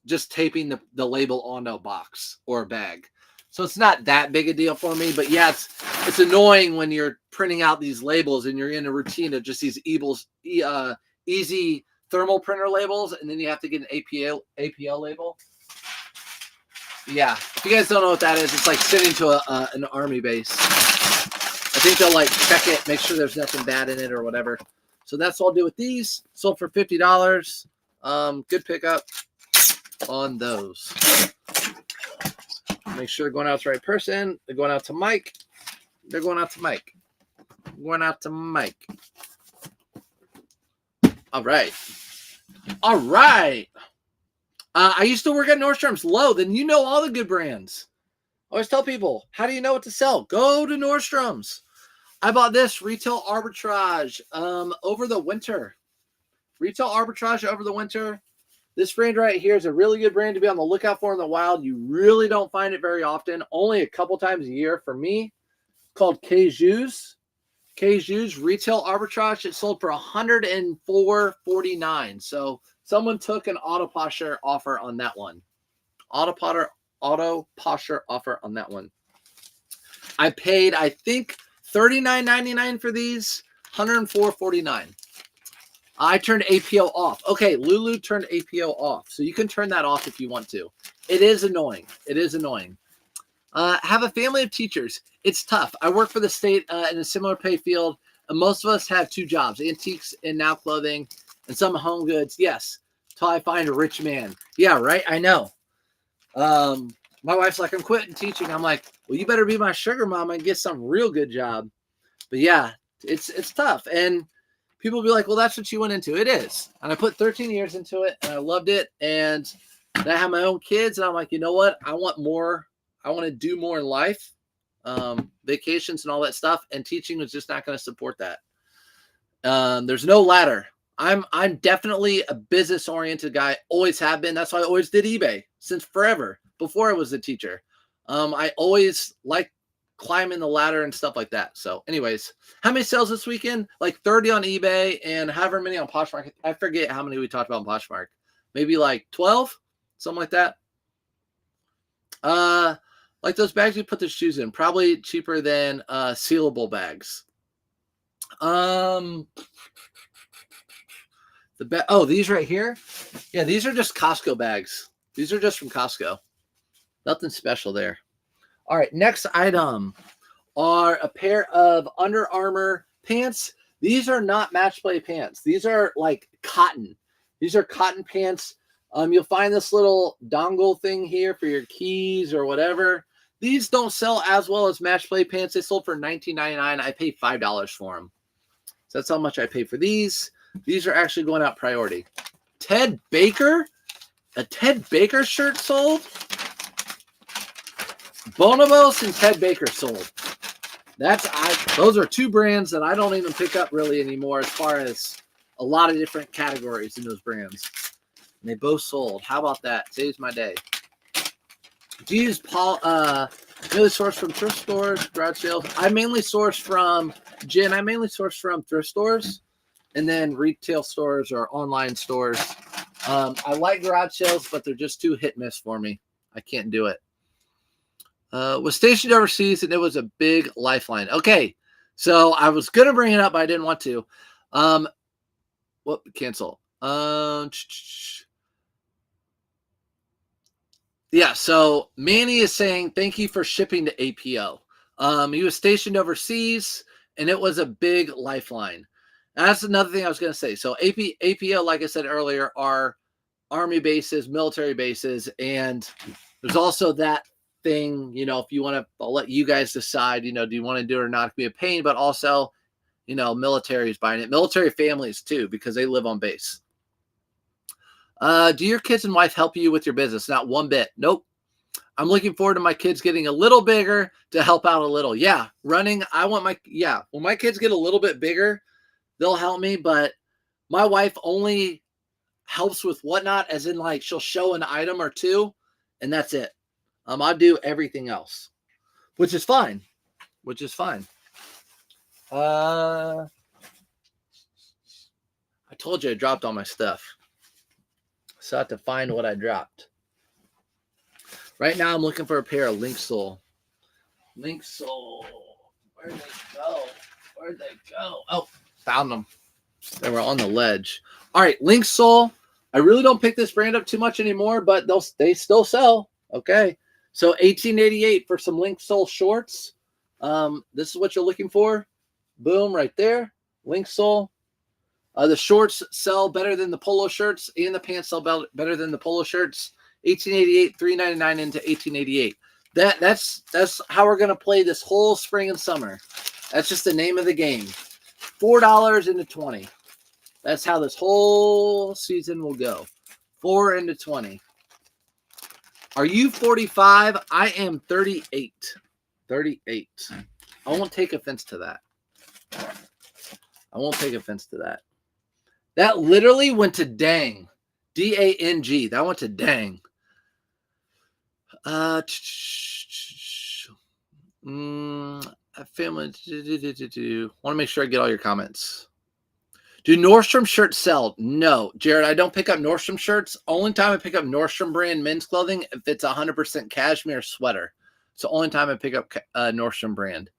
just taping the label onto a box or a bag. So it's not that big a deal for me, but yeah, it's annoying when you're printing out these labels and you're in a routine of just these easy thermal printer labels, and then you have to get an APL label. Yeah, if you guys don't know what that is, it's like sitting to an army base. I think they'll like check it, make sure there's nothing bad in it or whatever. So that's what I'll do with these. Sold for $50. Good pickup on those. Make sure they're going out to the right person. They're going out to Mike. They're going out to Mike. Going out to Mike. All right. All right. I used to work at Nordstrom's. Low, then you know all the good brands. I always tell people, how do you know what to sell? Go to Nordstrom's. I bought this Retail Arbitrage over the winter. Retail Arbitrage over the winter. This brand right here is a really good brand to be on the lookout for in the wild. You really don't find it very often. Only a couple times a year for me. It's called Kju's. Kju's Retail Arbitrage. It sold for $104.49. So someone took an auto posher offer on that one. Auto posher offer on that one. I paid, I think, $39.99 for these. $104.49. I turned APO off. Okay, Lulu turned APO off. So you can turn that off if you want to. It is annoying. It is annoying. Have a family of teachers. It's tough. I work for the state in a similar pay field, and most of us have 2 jobs, antiques and now clothing, and some home goods. Yes, till I find a rich man. Yeah, right? I know. My wife's like, I'm quitting teaching. I'm like, well, you better be my sugar mama and get some real good job. But yeah, it's tough. And people will be like, well, that's what you went into. It is. And I put 13 years into it, and I loved it. And then I have my own kids, and I'm like, you know what? I want more. I want to do more in life, vacations and all that stuff. And teaching was just not going to support that. There's no ladder. I'm definitely a business-oriented guy. Always have been. That's why I always did eBay since forever, before I was a teacher. I always liked climbing the ladder and stuff like that. So anyways, how many sales this weekend? Like 30 on eBay and however many on Poshmark. I forget how many we talked about on Poshmark. Maybe like 12, something like that. Like those bags you put the shoes in, probably cheaper than sealable bags. These right here. Yeah, these are just Costco bags. These are just from Costco. Nothing special there. All right, next item are a pair of Under Armour pants. These are not match play pants. These are like cotton. These are cotton pants. You'll find this little dongle thing here for your keys or whatever. These don't sell as well as match play pants. They sold for $19.99. I paid $5 for them. So that's how much I paid for these. These are actually going out priority. Ted Baker? A Ted Baker shirt sold? Bonobos and Ted Baker sold. Those are two brands that I don't even pick up really anymore as far as a lot of different categories in those brands. And they both sold. How about that? Saves my day. Do you use mainly source from thrift stores, garage sales? I mainly source from thrift stores and then retail stores or online stores. I like garage sales, but they're just too hit miss for me. I can't do it. Was stationed overseas and it was a big lifeline. Okay, so I was gonna bring it up, but I didn't want to. Cancel. Yeah, so Manny is saying thank you for shipping to APO. He was stationed overseas and it was a big lifeline. And that's another thing I was gonna say. So APO, like I said earlier, are Army bases, military bases, and there's also that thing, if you want to, I'll let you guys decide, do you want to do it or not? It can be a pain, but also, military is buying it. Military families too, because they live on base. Do your kids and wife help you with your business? Not one bit. Nope. I'm looking forward to my kids getting a little bigger to help out a little. Yeah. Running. When my kids get a little bit bigger, they'll help me, but my wife only helps with whatnot, as in like she'll show an item or two and that's it. I do everything else, which is fine. I told you I dropped all my stuff. So I have to find what I dropped. Right now I'm looking for a pair of Link Sole. Where'd they go? Oh, found them. They were on the ledge. All right, Link Sole. I really don't pick this brand up too much anymore, but they still sell. Okay. So $18.88 for some Link Sole shorts. This is what you're looking for. Boom, right there. Link Sole. The shorts sell better than the polo shirts, and the pants sell better than the polo shirts. $18.88, $3.99 into $18.88. That's how we're gonna play this whole spring and summer. That's just the name of the game. $4 into 20. That's how this whole season will go. 4 into 20. Are you 45? I am 38. 38. I won't take offense to that. That literally went to dang. D-A-N-G. That went to dang. Family. Want to make sure I get all your comments. Do Nordstrom shirts sell? No, Jared, I don't pick up Nordstrom shirts. Only time I pick up Nordstrom brand men's clothing if it's 100% cashmere sweater. So only time I pick up Nordstrom brand.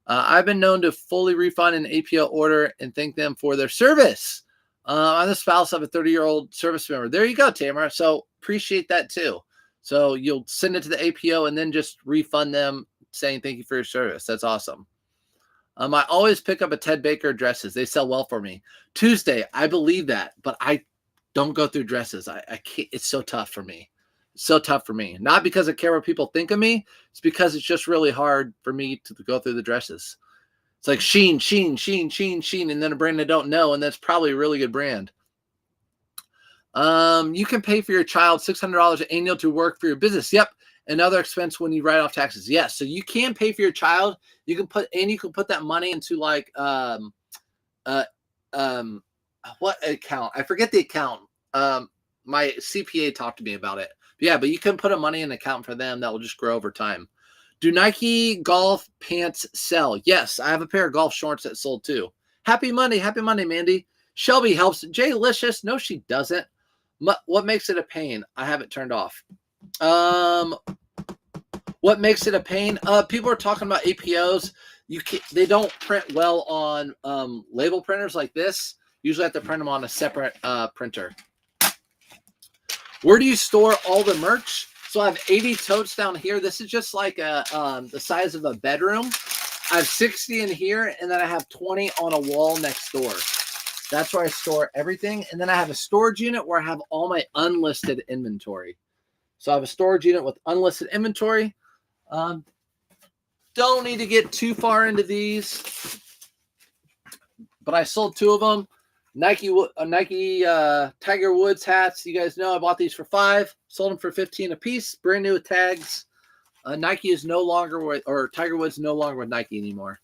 I've been known to fully refund an APO order and thank them for their service. I'm the spouse of a 30-year-old service member. There you go, Tamara. So appreciate that too. So you'll send it to the APO and then just refund them saying thank you for your service. That's awesome. I always pick up a Ted Baker dresses. They sell well for me. Tuesday, I believe that, but I don't go through dresses. I can't. It's so tough for me. Not because I care what people think of me. It's because it's just really hard for me to go through the dresses. It's like Shein, and then a brand I don't know, and that's probably a really good brand. You can pay for your child $600 annual to work for your business. Yep. Another expense when you write off taxes. Yes. So you can pay for your child. You can put that money into like, what account? I forget the account. My CPA talked to me about it. But yeah, but you can put a money in an account for them that will just grow over time. Do Nike golf pants sell? Yes, I have a pair of golf shorts that sold too. Happy Monday, Mandy. Shelby helps. Jay-licious. No, she doesn't. What makes it a pain? I have it turned off. What makes it a pain? People are talking about APOs. They don't print well on label printers like this. Usually have to print them on a separate printer. Where do you store all the merch? So I have 80 totes down here. This is just like the size of a bedroom. I have 60 in here, and then I have 20 on a wall next door. That's where I store everything. And then I have a storage unit where I have all my unlisted inventory. So I have a storage unit with unlisted inventory. Don't need to get too far into these, but I sold 2 of them. Nike Tiger Woods hats. You guys know I bought these for $5, sold them for $15 a piece, brand new with tags. Nike is no longer with, or Tiger Woods no longer with Nike anymore.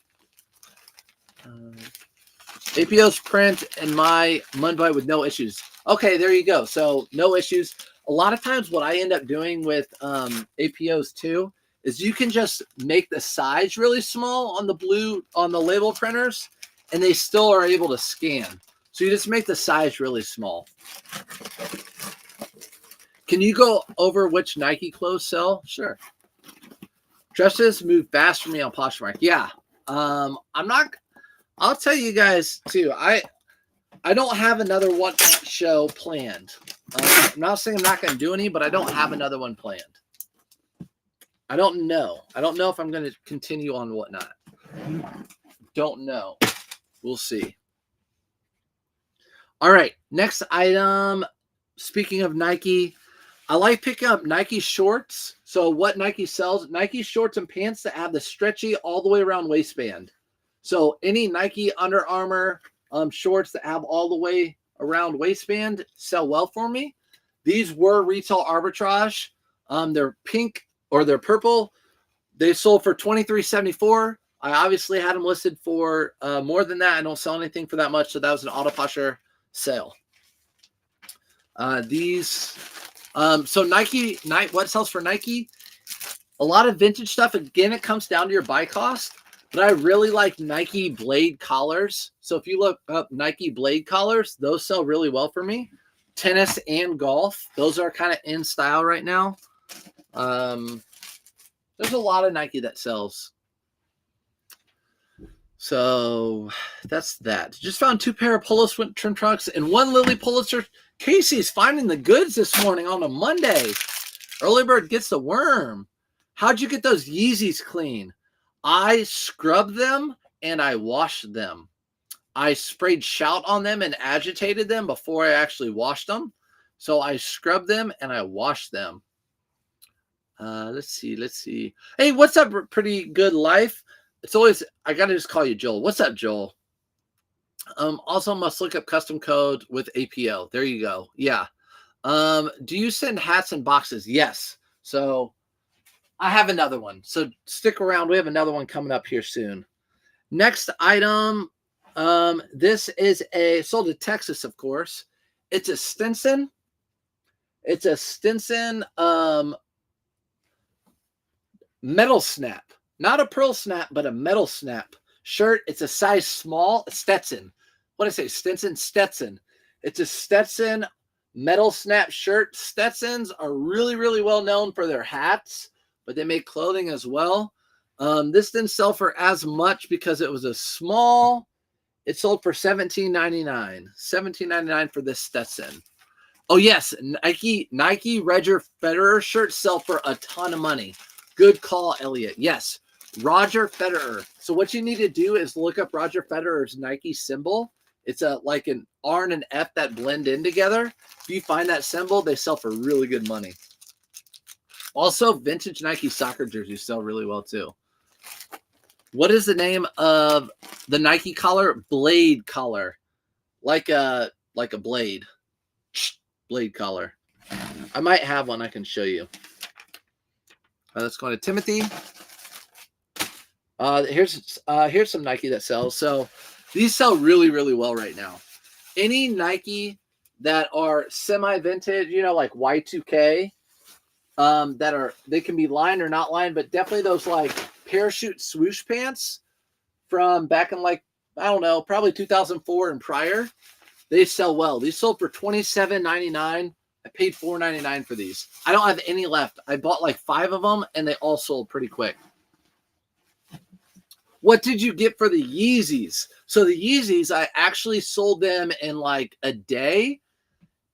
APO's print and my Mudbite with no issues. Okay, there you go. So no issues. A lot of times what I end up doing with APOs too is you can just make the size really small on the label printers, and they still are able to scan. So you just make the size really small. Can you go over which Nike clothes sell? Sure. Dresses move fast for me on Poshmark. Yeah. I'll tell you guys too. I don't have another one show planned. I'm not saying I'm not going to do any, but I don't have another one planned. I don't know. I don't know if I'm going to continue on whatnot. Don't know. We'll see. All right. Next item. Speaking of Nike, I like picking up Nike shorts. So what Nike sells, Nike shorts and pants that have the stretchy all the way around waistband. So any Nike Under Armour shorts that have all the way around waistband sell well for me. These were retail arbitrage. They're pink or they're purple. They sold for $23.74. I obviously had them listed for more than that. I don't sell anything for that much, so that was an auto pusher sale. So Nike, what sells for Nike? A lot of vintage stuff. Again, it comes down to your buy cost, but I really like Nike blade collars. So if you look up Nike blade collars, those sell really well for me. Tennis and golf, those are kind of in style right now. There's a lot of Nike that sells. So that's that. Just found 2 pair of Polos trim trunks and 1 Lily Pulitzer. Casey's finding the goods this morning on a Monday. Early bird gets the worm. How'd you get those Yeezys clean? I scrubbed them and I washed them. I sprayed shout on them and agitated them before I actually washed them. So I scrubbed them and I washed them. Let's see. Hey, what's up, Pretty Good Life? It's always, I got to just call you Joel. What's up, Joel? Also must look up custom code with APO. There you go. Yeah. Do you send hats in boxes? Yes. So I have another one. So stick around. We have another one coming up here soon. Next item. This is sold in Texas, of course. It's a Stinson. It's a Stinson metal snap. Not a pearl snap, but a metal snap shirt. It's a size small. Stetson. What did I say? Stinson? Stetson. It's a Stetson metal snap shirt. Stetsons are really, really well known for their hats, but they make clothing as well. This didn't sell for as much because it was a small. It sold for $17.99. $17.99 for this Stetson. Oh, yes. Nike Roger Federer shirts sell for a ton of money. Good call, Elliot. Yes. Roger Federer. So what you need to do is look up Roger Federer's Nike symbol. It's like an R and an F that blend in together. If you find that symbol, they sell for really good money. Also, vintage Nike soccer jerseys sell really well too. What is the name of the Nike collar? Blade collar. Like a blade. Blade collar. I might have one I can show you. Let's go to Timothy. Here's some Nike that sells. So these sell really, really well right now. Any Nike that are semi-vintage, like Y2K, they can be lined or not lined, but definitely those like parachute swoosh pants from back in like, I don't know, probably 2004 and prior. They sell well. These sold for $27.99. I paid $4.99 for these. I don't have any left. I bought like 5 of them and they all sold pretty quick. What did you get for the Yeezys? So the Yeezys, I actually sold them in like a day.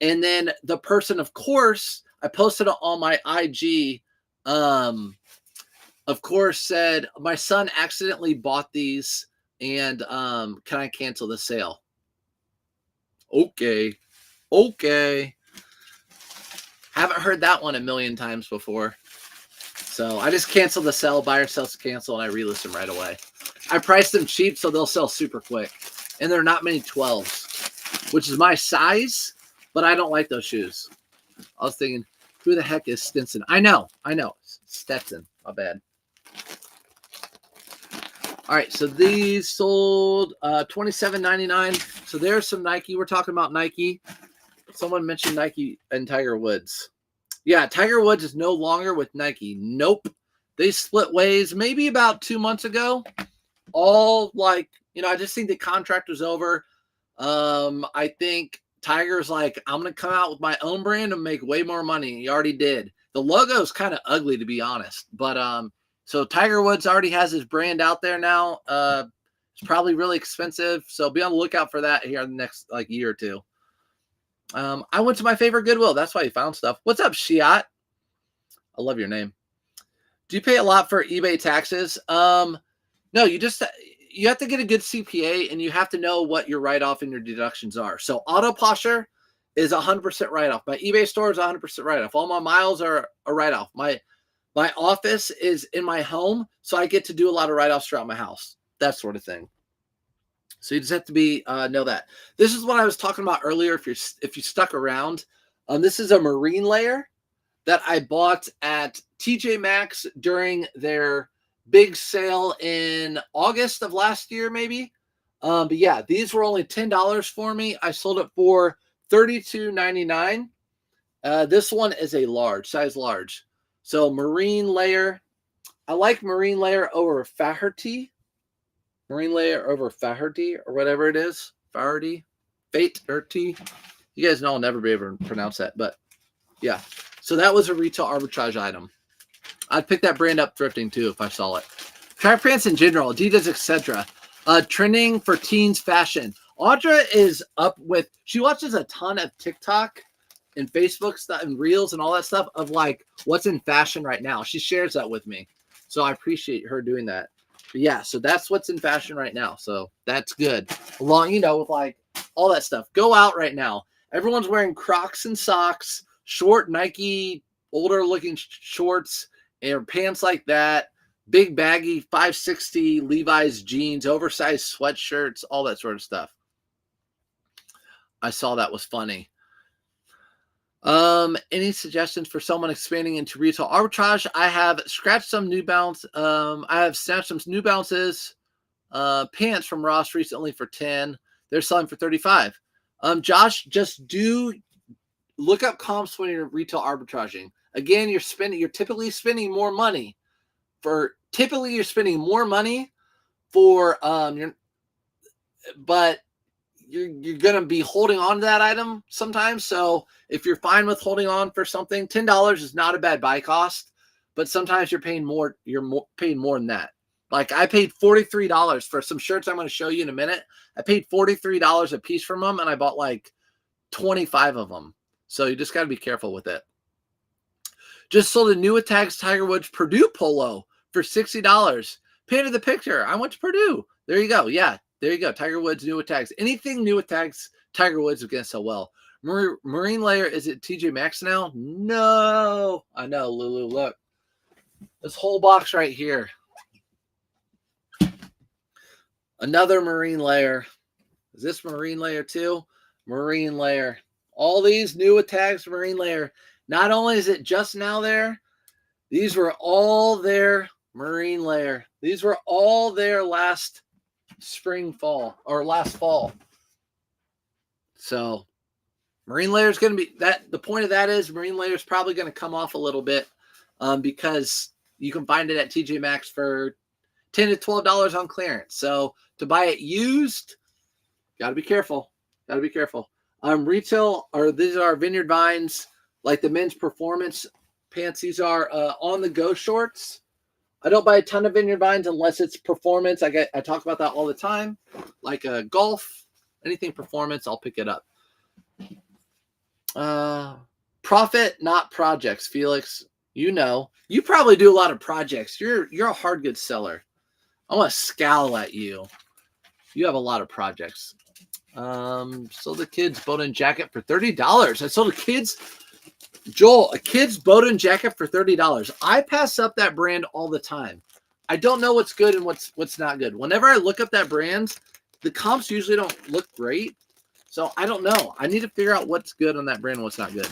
And then the person, of course, I posted it on my IG, of course, said, my son accidentally bought these and can I cancel the sale? Okay. Haven't heard that one a million times before. So I just canceled the sell, buyer sells cancel, and I relist them right away. I priced them cheap so they'll sell super quick. And there are not many 12s, which is my size, but I don't like those shoes. I was thinking, who the heck is Stinson? I know. Stetson. My bad. All right, so these sold $27.99. So there's some Nike. We're talking about Nike. Someone mentioned Nike and Tiger Woods. Yeah, Tiger Woods is no longer with Nike. Nope. They split ways maybe about 2 months ago. All like, I just think the contract was over. I think Tiger's like, I'm going to come out with my own brand and make way more money. He already did. The logo is kind of ugly, to be honest. But so Tiger Woods already has his brand out there now. It's probably really expensive. So be on the lookout for that here in the next like year or two. I went to my favorite Goodwill. That's why you found stuff. What's up, Shiat? I love your name. Do you pay a lot for eBay taxes? No, you have to get a good CPA and you have to know what your write-off and your deductions are. So Auto Posher is 100% write-off. My eBay store is 100% write-off. All my miles are a write-off. My office is in my home, so I get to do a lot of write-offs throughout my house. That sort of thing. So you just have to know that. This is what I was talking about earlier. If you stuck around, this is a marine layer that I bought at TJ Maxx during their big sale in August of last year, maybe. But yeah, these were only $10 for me. I sold it for $32.99. This one is a size large. So marine layer. I like marine layer over Faherty. Marine layer over Faherty or whatever it is. Faherty. You guys know I'll never be able to pronounce that, but yeah. So that was a retail arbitrage item. I'd pick that brand up thrifting too if I saw it. Track pants in general, Adidas, etc. Trending for teens fashion. Audra is up with, she watches a ton of TikTok and Facebook stuff and reels and all that stuff of like what's in fashion right now. She shares that with me. So I appreciate her doing that. But yeah, so that's what's in fashion right now. So that's good. Along, with like all that stuff. Go out right now. Everyone's wearing Crocs and socks, short Nike, older looking shorts and pants like that. Big baggy 560 Levi's jeans, oversized sweatshirts, all that sort of stuff. I saw that was funny. Any suggestions for someone expanding into retail arbitrage? I have scratched some New Balance. I have snatched some New Balances pants from Ross recently for 10. They're selling for 35. Josh, just look up comps when you're retail arbitraging. Again, you're typically spending more money for but you're going to be holding on to that item sometimes. So if you're fine with holding on for something, $10 is not a bad buy cost, but sometimes you're paying more. Paying more than that. Like I paid $43 for some shirts I'm going to show you in a minute. I paid $43 a piece from them and I bought like 25 of them. So you just got to be careful with it. Just sold a new Attacks Tiger Woods Purdue polo for $60. Painted the picture. I went to Purdue. There you go. Yeah. There you go. Tiger Woods, new Attacks. Anything new Attacks, Tiger Woods is going to sell well. Marine layer, is it TJ Maxx now? No. I know, Lulu. Look. This whole box right here. Another marine layer. Is this marine layer too? Marine layer. All these new Attacks marine layer. Not only is it just now there, these were all there marine layer. These were all there last fall. So Marine layer is going to be that. The point of that is marine layer is probably going to come off a little bit because you can find it at TJ Maxx for $10 to $12 on clearance. So to buy it used, got to be careful. Got to be careful. Retail, or these are Vineyard Vines, like the men's performance pants. These are on-the-go shorts. I don't buy a ton of Vineyard Vines unless it's performance. I talk about that all the time. Like golf, anything performance, I'll pick it up. Profit, not projects. Felix, you probably do a lot of projects. You're a hard goods seller. I want to scowl at you. You have a lot of projects. Sold the kids Bowden jacket for $30. I sold a kids Bowden jacket for $30. I pass up that brand all the time. I don't know what's good and what's not good. Whenever I look up that brand, the comps usually don't look great. So I don't know. I need to figure out what's good on that brand and what's not good.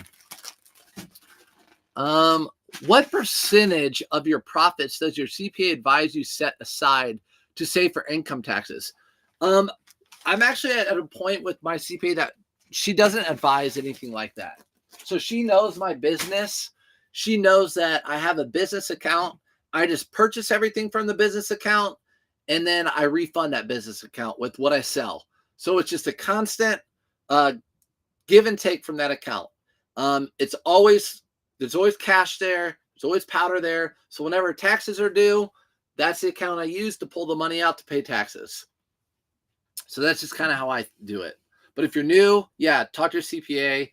What percentage of your profits does your CPA advise you set aside to save for income taxes? I'm actually at a point with my CPA that she doesn't advise anything like that. So she knows my business. She knows that I have a business account. I just purchase everything from the business account, and then I refund that business account with what I sell. So it's just a constant give and take from that account. There's always cash there. There's always powder there. So whenever taxes are due, that's the account I use to pull the money out to pay taxes. So that's just kind of how I do it. But if you're new, yeah, talk to your CPA.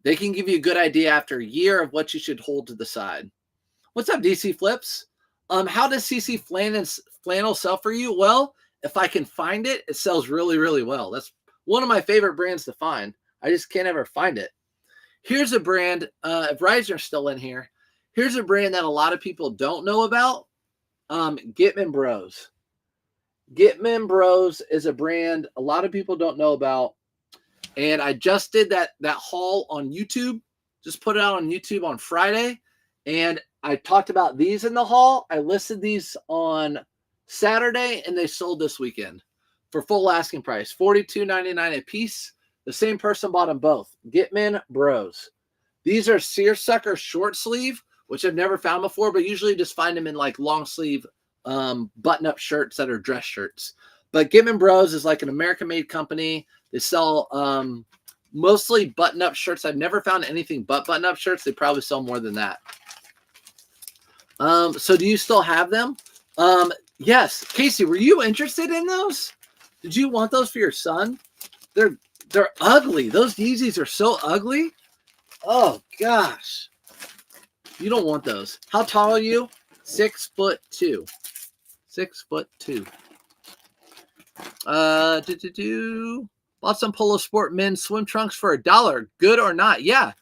They can give you a good idea after a year of what you should hold to the side. What's up, DC Flips? How does CC flannel sell for you? Well, if I can find it, it sells really, really well. That's one of my favorite brands to find. I just can't ever find it. Here's a brand, if Reisner's still in here, here's a brand that a lot of people don't know about, Gitman Bros. Gitman Bros is a brand a lot of people don't know about, and I just did that haul on YouTube, just put it out on YouTube on Friday, and I talked about these in the haul. I listed these on Saturday, and they sold this weekend for full asking price, $42.99 a piece. The same person bought them both. Gitman Bros. These are seersucker short sleeve, which I've never found before, but usually just find them in like long sleeve button-up shirts that are dress shirts. But Gitman Bros is like an American-made company. They sell mostly button-up shirts. I've never found anything but button-up shirts. They probably sell more than that. So do you still have them? Yes. Casey, were you interested in those? Did you want those for your son? They're ugly. Those Yeezys are so ugly. Oh, gosh. You don't want those. How tall are you? 6'2". 6'2". Bought some Polo Sport men's swim trunks for $1. Good or not? Yeah.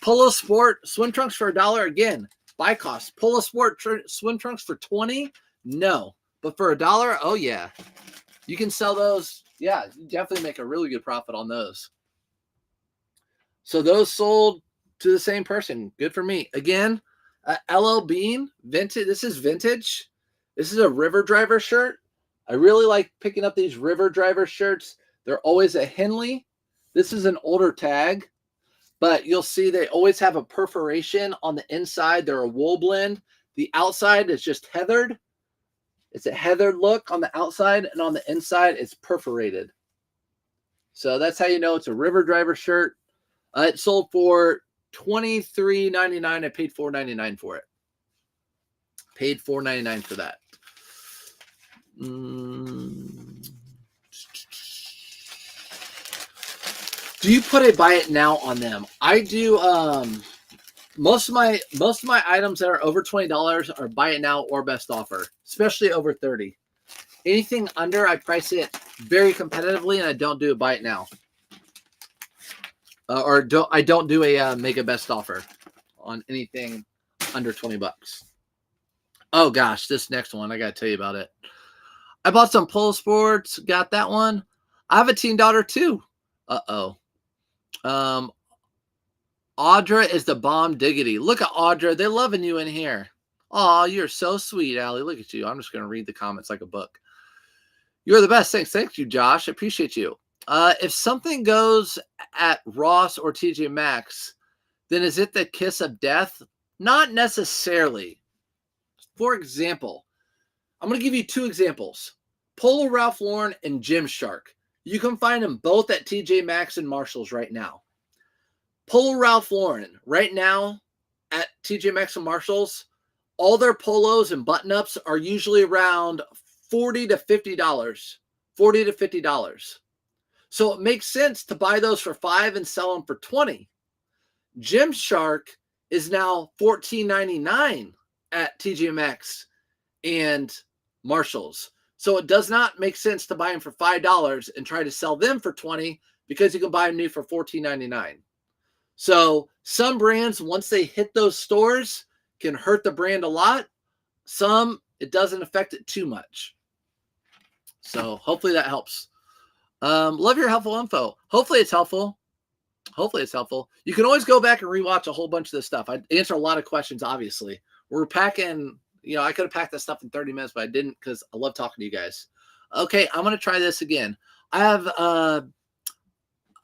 Polo Sport swim trunks for $1 again. Buy cost. Polo Sport swim trunks for $20? No. But for $1? Oh, yeah. You can sell those. Yeah, you definitely make a really good profit on those. So those sold to the same person. Good for me. Again, LL Bean, vintage. This is vintage. This is a River Driver shirt. I really like picking up these River Driver shirts. They're always a Henley. This is an older tag, but you'll see they always have a perforation on the inside. They're a wool blend. The outside is just heathered. It's a heathered look on the outside, and on the inside, it's perforated. So that's how you know it's a River Driver shirt. It sold for $23.99. I paid $4.99 for it. Paid $4.99 for that. Do you put a buy it now on them? I do. Most of my items that are over $20 are buy it now or best offer, especially over $30. Anything under, I price it very competitively, and I don't do a buy it now. I don't do a make a best offer on anything under $20. Oh gosh, this next one, I gotta tell you about it. I bought some Polo Sports, got that one. I have a teen daughter too. Audra is the bomb diggity. Look at Audra. They're loving you in here. Oh, you're so sweet, Allie. Look at you. I'm just going to read the comments like a book. You're the best. Thanks. Thank you, Josh. I appreciate you. If something goes at Ross or TJ Maxx, then is it the kiss of death? Not necessarily. For example, I'm going to give you 2 examples. Polo Ralph Lauren and Gymshark. You can find them both at TJ Maxx and Marshalls right now. Polo Ralph Lauren, right now at TJ Maxx and Marshalls, all their polos and button-ups are usually around $40 to $50. $40 to $50. So it makes sense to buy those for $5 and sell them for $20. Gymshark is now $14.99 at TJ Maxx and Marshalls. So it does not make sense to buy them for $5 and try to sell them for $20 because you can buy them new for $14.99. So some brands, once they hit those stores, can hurt the brand a lot. Some, it doesn't affect it too much. So hopefully that helps. Love your helpful info. Hopefully it's helpful. Hopefully it's helpful. You can always go back and rewatch a whole bunch of this stuff. I answer a lot of questions, obviously. We're packing, I could have packed this stuff in 30 minutes, but I didn't because I love talking to you guys. Okay, I'm going to try this again. I have,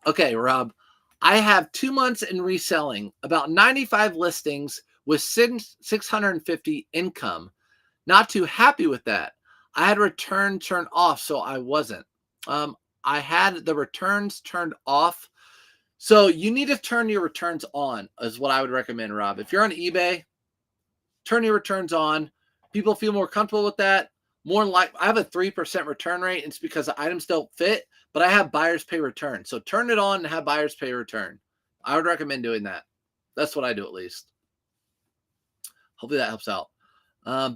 okay, Rob, I have 2 months in reselling, about 95 listings with 650 income. Not too happy with that. I had return turned off, so I wasn't. I had the returns turned off. So you need to turn your returns on is what I would recommend, Rob. If you're on eBay, turn your returns on. People feel more comfortable with that. More like I have a 3% return rate. It's because the items don't fit, but I have buyers pay return. So turn it on and have buyers pay return. I would recommend doing that. That's what I do at least. Hopefully that helps out.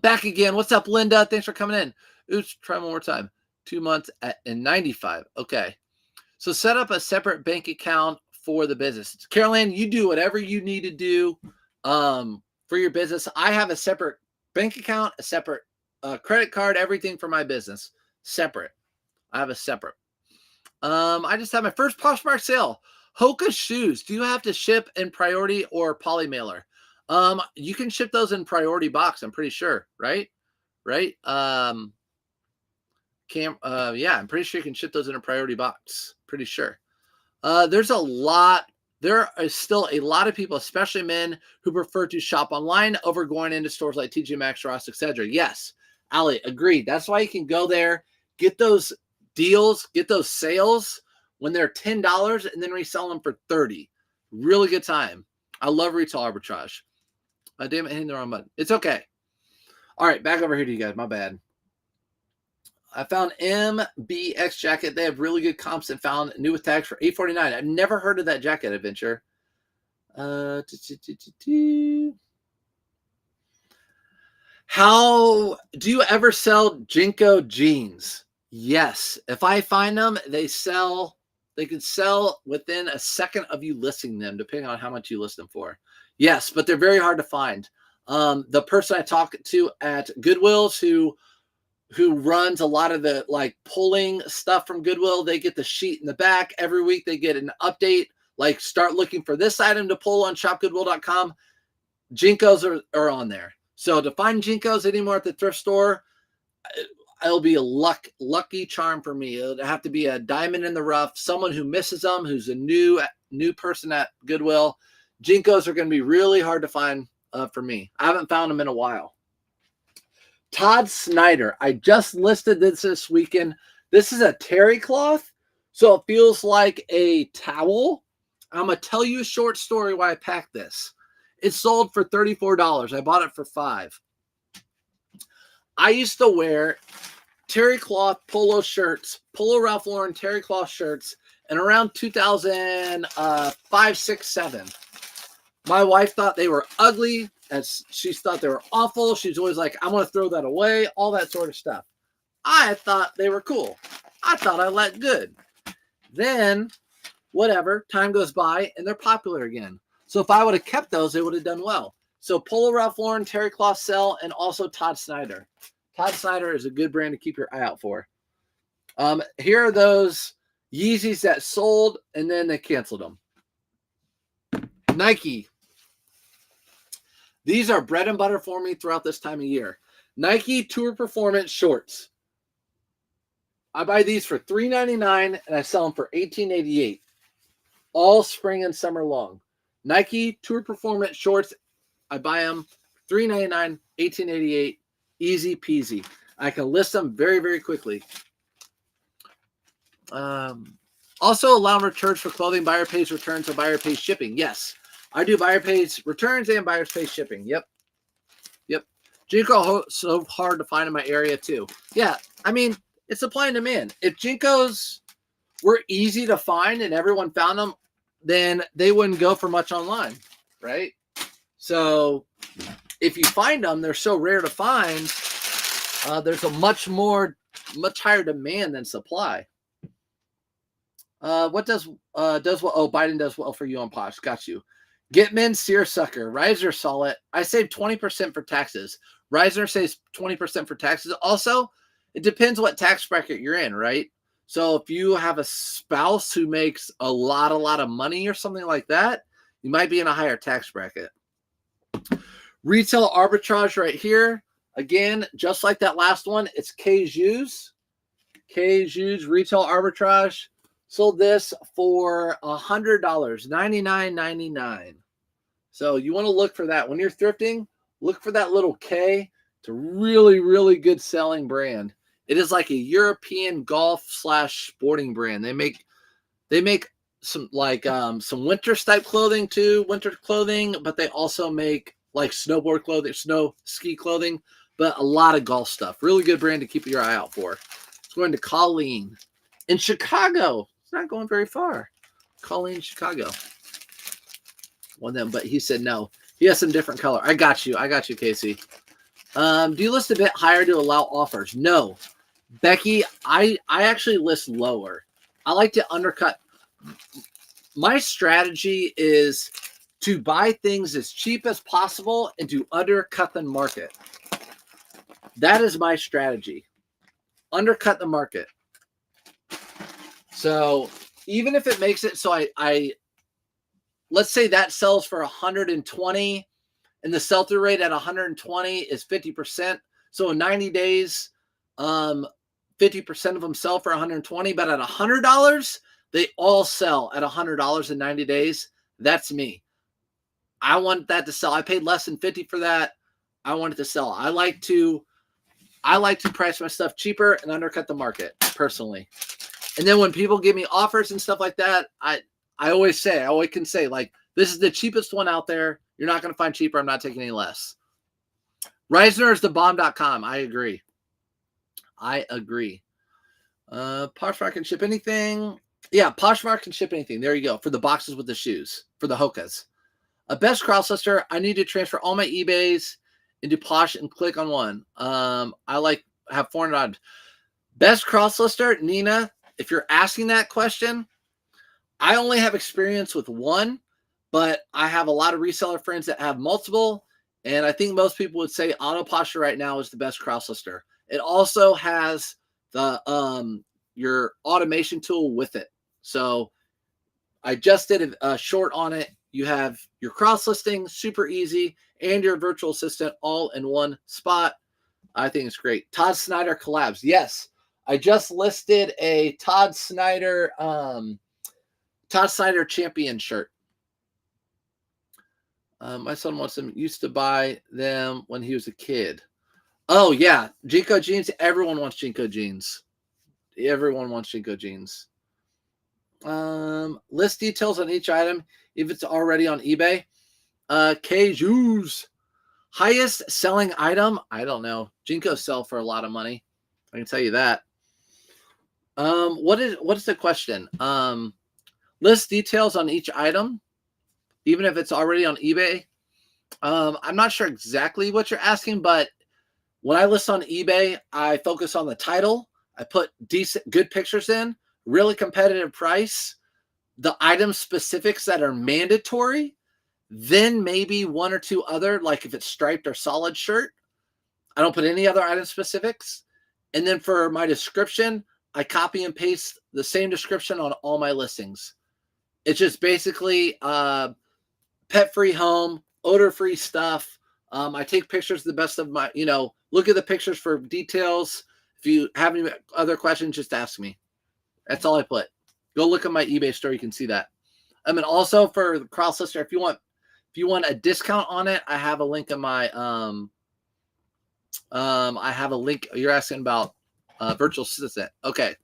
Back again. What's up, Linda? Thanks for coming in. Oops, try one more time. 2 months in 95. Okay. So set up a separate bank account for the business. Caroline, you do whatever you need to do for your business. I have a separate bank account, a separate credit card, everything for my business. Separate. I have a separate. I just had my first Poshmark sale. Hoka shoes. Do you have to ship in priority or poly mailer? You can ship those in priority box, I'm pretty sure, right? Right? Yeah, I'm pretty sure you can ship those in a priority box. Pretty sure. There is still a lot of people, especially men, who prefer to shop online over going into stores like TJ Maxx, Ross, etc. Yes, Ali, agreed. That's why you can go there, get those deals, get those sales when they're $10 and then resell them for $30. Really good time. I love retail arbitrage. Damn it, hitting the wrong button. It's okay. All right, back over here to you guys. My bad. I found MBX jacket. They have really good comps and found new with tags for $8.49. I've never heard of that jacket adventure. How do you ever sell Jinko jeans? Yes. If I find them, they can sell within a second of you listing them, depending on how much you list them for. Yes, but they're very hard to find. The person I talked to at Goodwill's who runs a lot of the pulling stuff from Goodwill. They get the sheet in the back. Every week they get an update, like start looking for this item to pull on shopgoodwill.com. Jinkos are on there. So to find Jinkos anymore at the thrift store, it'll be a lucky charm for me. It'll have to be a diamond in the rough, someone who misses them, who's a new person at Goodwill. Jinkos are going to be really hard to find for me. I haven't found them in a while. Todd Snyder. I just listed this weekend. This is a terry cloth, so it feels like a towel. I'm going to tell you a short story why I packed this. It sold for $34. I bought it for $5. I used to wear terry cloth polo shirts, Polo Ralph Lauren terry cloth shirts, and around 2005, 6, 7. My wife thought they were ugly. As she thought they were awful. She's always like, I want to throw that away, all that sort of stuff. I thought they were cool. I thought I looked good. Then, whatever, time goes by and they're popular again. So if I would have kept those, they would have done well. So Polo Ralph Lauren, terry cloth sell, and also Todd Snyder. Todd Snyder is a good brand to keep your eye out for. Here are those Yeezys that sold and then they canceled them. Nike. These are bread and butter for me throughout this time of year. Nike Tour Performance shorts. I buy these for $3.99 and I sell them for $18.88 all spring and summer long. Nike Tour Performance shorts, I buy them $3.99, $18.88, easy peasy. I can list them very, very quickly. Also allow returns for clothing. Buyer pays returns, or buyer pays shipping. Yes, I do buyer pays returns and buyers pays shipping. Yep. Jinko so hard to find in my area too. Yeah, I mean, it's supply and demand. If Jinkos were easy to find and everyone found them, then they wouldn't go for much online, right? So if you find them, they're so rare to find. There's a much higher demand than supply. What does well? Oh, Biden does well for you on Posh. Got you. Gitman, Searsucker, Riser saw it. I saved 20% for taxes. Riser saves 20% for taxes. Also, it depends what tax bracket you're in, right? So if you have a spouse who makes a lot of money or something like that, you might be in a higher tax bracket. Retail arbitrage right here. Again, just like that last one, it's K's retail arbitrage. Sold this for $100, $99.99. So you want to look for that. When you're thrifting, look for that little K. It's a really, really good selling brand. It is like a European golf / sporting brand. They make some some winter type clothing too, winter clothing, but they also make like snowboard clothing, snow ski clothing, but a lot of golf stuff. Really good brand to keep your eye out for. It's going to Colleen in Chicago. It's not going very far. Colleen, Chicago. One of them, but he said no. He has some different color. I got you, Casey. Do you list a bit higher to allow offers? No. Becky, I actually list lower. I like to undercut. My strategy is to buy things as cheap as possible and to undercut the market. That is my strategy. Undercut the market. So even if it makes it so I let's say that sells for 120 and the sell-through rate at 120 is 50%. So in 90 days, 50% of them sell for 120, but at $100, they all sell at $100 in 90 days. That's me. I want that to sell. I paid less than 50 for that. I want it to sell. I like to price my stuff cheaper and undercut the market personally. And then when people give me offers and stuff like that, I always can say, like, this is the cheapest one out there. You're not going to find cheaper. I'm not taking any less. Reisner is the bomb.com. I agree. Poshmark can ship anything. Yeah, Poshmark can ship anything. There you go. For the boxes with the shoes, for the Hokas. A best cross-lister, I need to transfer all my eBays into Posh and click on one. I have 400. Best cross-lister, Nina, if you're asking that question, I only have experience with one, but I have a lot of reseller friends that have multiple, and I think most people would say Auto Posture right now is the best cross-lister. It also has the your automation tool with it. So I just did a short on it. You have your cross-listing, super easy, and your virtual assistant all in one spot. I think it's great. Todd Snyder collabs. Yes, I just listed a Todd Snyder champion shirt. My son wants them. Used to buy them when he was a kid. Oh yeah, Jinko jeans. Everyone wants Jinko jeans. Everyone wants Jinko jeans. List details on each item if it's already on eBay. K-Shoes. Highest selling item? I don't know. Jinkos sell for a lot of money. I can tell you that. What is the question? List details on each item, even if it's already on eBay. I'm not sure exactly what you're asking, but when I list on eBay, I focus on the title. I put good pictures in, really competitive price, the item specifics that are mandatory, then maybe one or two other, like if it's striped or solid shirt. I don't put any other item specifics. And then for my description, I copy and paste the same description on all my listings. It's just basically pet-free home, odor-free stuff. I take pictures to the best of my, look at the pictures for details If you have any other questions, just ask me. That's all I put. Go look at my eBay store. You can see that. And also for the cross lister, if you want a discount on it, I have a link in my I have a link. You're asking about virtual assistant. Okay.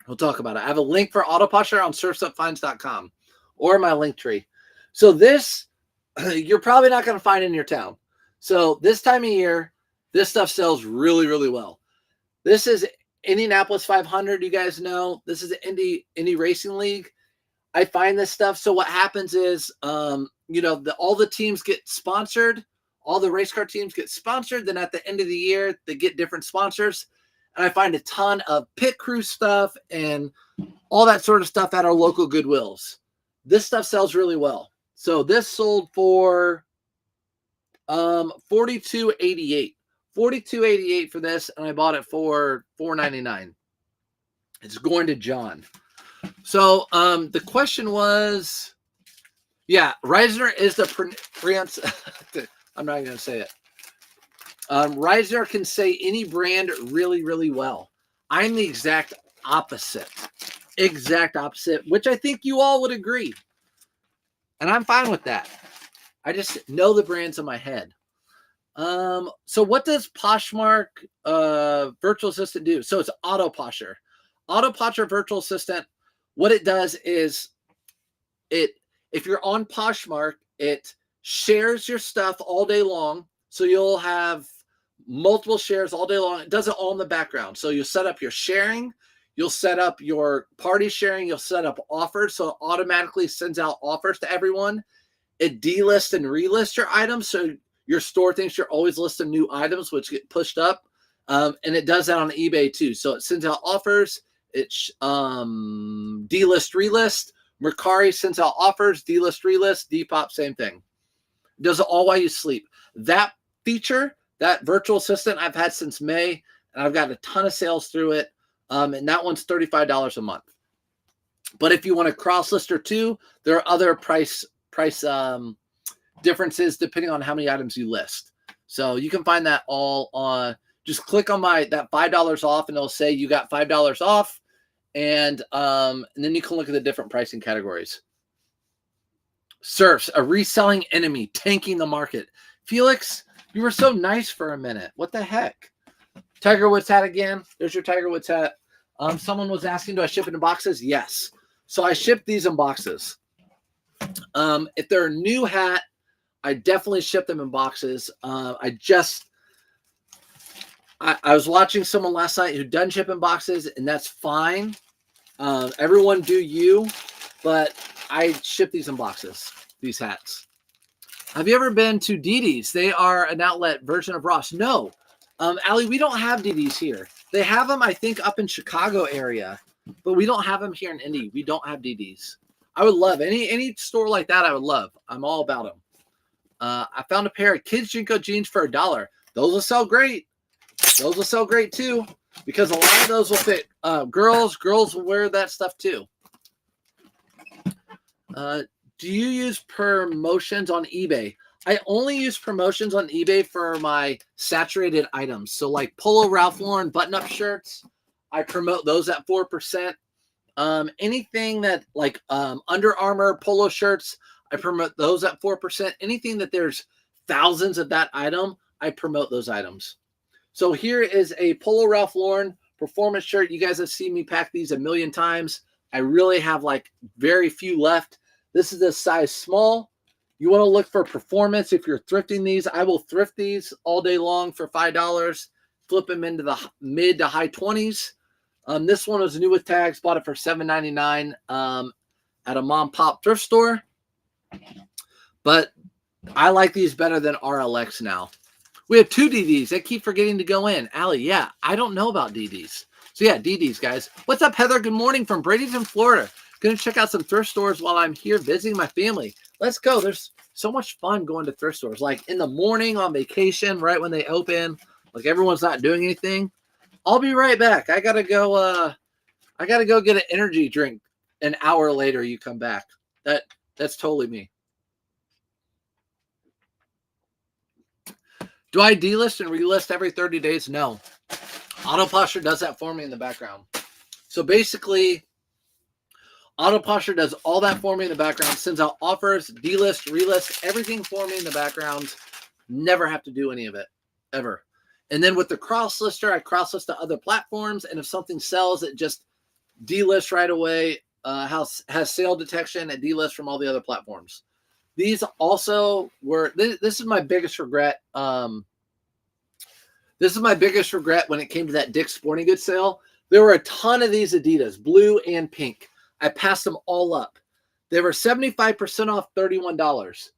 We'll talk about it. I have a link for auto posture on surfsupfinds.com or my link tree. So this, you're probably not going to find in your town. So this time of year, this stuff sells really, really well. This is Indianapolis 500. You guys know this is the Indy Racing League. I find this stuff. So what happens is, all the teams get sponsored. All the race car teams get sponsored. Then at the end of the year, they get different sponsors. And I find a ton of pit crew stuff and all that sort of stuff at our local Goodwills. This stuff sells really well. So this sold for $42.88. $42.88 for this, and I bought it for $4.99. It's going to John. So the question was, yeah, Reisner is the prince. I'm not going to say it. Reisner can say any brand really, really well. I'm the exact opposite, which I think you all would agree. And I'm fine with that. I just know the brands in my head. So what does Poshmark virtual assistant do? So it's auto posture. Auto posture virtual assistant. What it does is if you're on Poshmark, it shares your stuff all day long. So you'll have multiple shares all day long. It does it all in the background. So you'll set up your sharing. You'll set up your party sharing. You'll set up offers. So it automatically sends out offers to everyone. It delists and relists your items. So your store thinks you're always listing new items, which get pushed up. And it does that on eBay too. So it sends out offers. It delist, relist. Mercari sends out offers, delist, relist. Depop, same thing. It does it all while you sleep. That feature, that virtual assistant, I've had since May, and I've got a ton of sales through it. And that one's $35 a month. But if you want a cross lister too, there are other price differences depending on how many items you list. So you can find that all on, just click on that $5 off and it'll say you got $5 off. And then you can look at the different pricing categories. Surfs, a reselling enemy, tanking the market. Felix, you were so nice for a minute. What the heck? Tiger Woods hat again. There's your Tiger Woods hat. Someone was asking, do I ship it in boxes? Yes. So I ship these in boxes. If they're a new hat, I definitely ship them in boxes. I was watching someone last night who doesn't ship in boxes, and that's fine. Everyone do you, but I ship these in boxes, these hats. Have you ever been to DD's? They are an outlet version of Ross. No. Allie, we don't have DD's here. They have them, I think, up in Chicago area, but we don't have them here in Indy. We don't have DD's. I would love any store like that. I would love. I'm all about them. I found a pair of kids Jinko jeans for $1. Those will sell great. Those will sell great too, because a lot of those will fit girls. Girls will wear that stuff too. Do you use promotions on eBay? I only use promotions on eBay for my saturated items. So like Polo Ralph Lauren button-up shirts, I promote those at 4%. Anything that like Under Armour polo shirts, I promote those at 4%. Anything that there's thousands of that item, I promote those items. So here is a Polo Ralph Lauren performance shirt. You guys have seen me pack these a million times. I really have like very few left. This is a size small. You want to look for performance. If you're thrifting these, I will thrift these all day long for $5. Flip them into the mid to high 20s. This one was new with tags. Bought it for $7.99 at a mom pop thrift store. But I like these better than RLX now. We have 2 DDs. I keep forgetting to go in. Allie, yeah, I don't know about DDs. So yeah, DDs, guys. What's up, Heather? Good morning from Bradenton, Florida. Going to check out some thrift stores while I'm here visiting my family. Let's go. There's so much fun going to thrift stores. Like in the morning on vacation, right when they open, like everyone's not doing anything. I'll be right back. I gotta go get an energy drink an hour later. You come back. That's totally me. Do I delist and relist every 30 days? No. Auto Posture does that for me in the background. So basically, Auto Posture does all that for me in the background, sends out offers, delist, relist, everything for me in the background. Never have to do any of it, ever. And then with the cross lister, I cross list to other platforms, and if something sells, it just delists right away. Has sale detection and delist from all the other platforms. These also were. This is my biggest regret. This is my biggest regret when it came to that Dick's Sporting Goods sale. There were a ton of these Adidas, blue and pink. I passed them all up. They were 75% off, $31.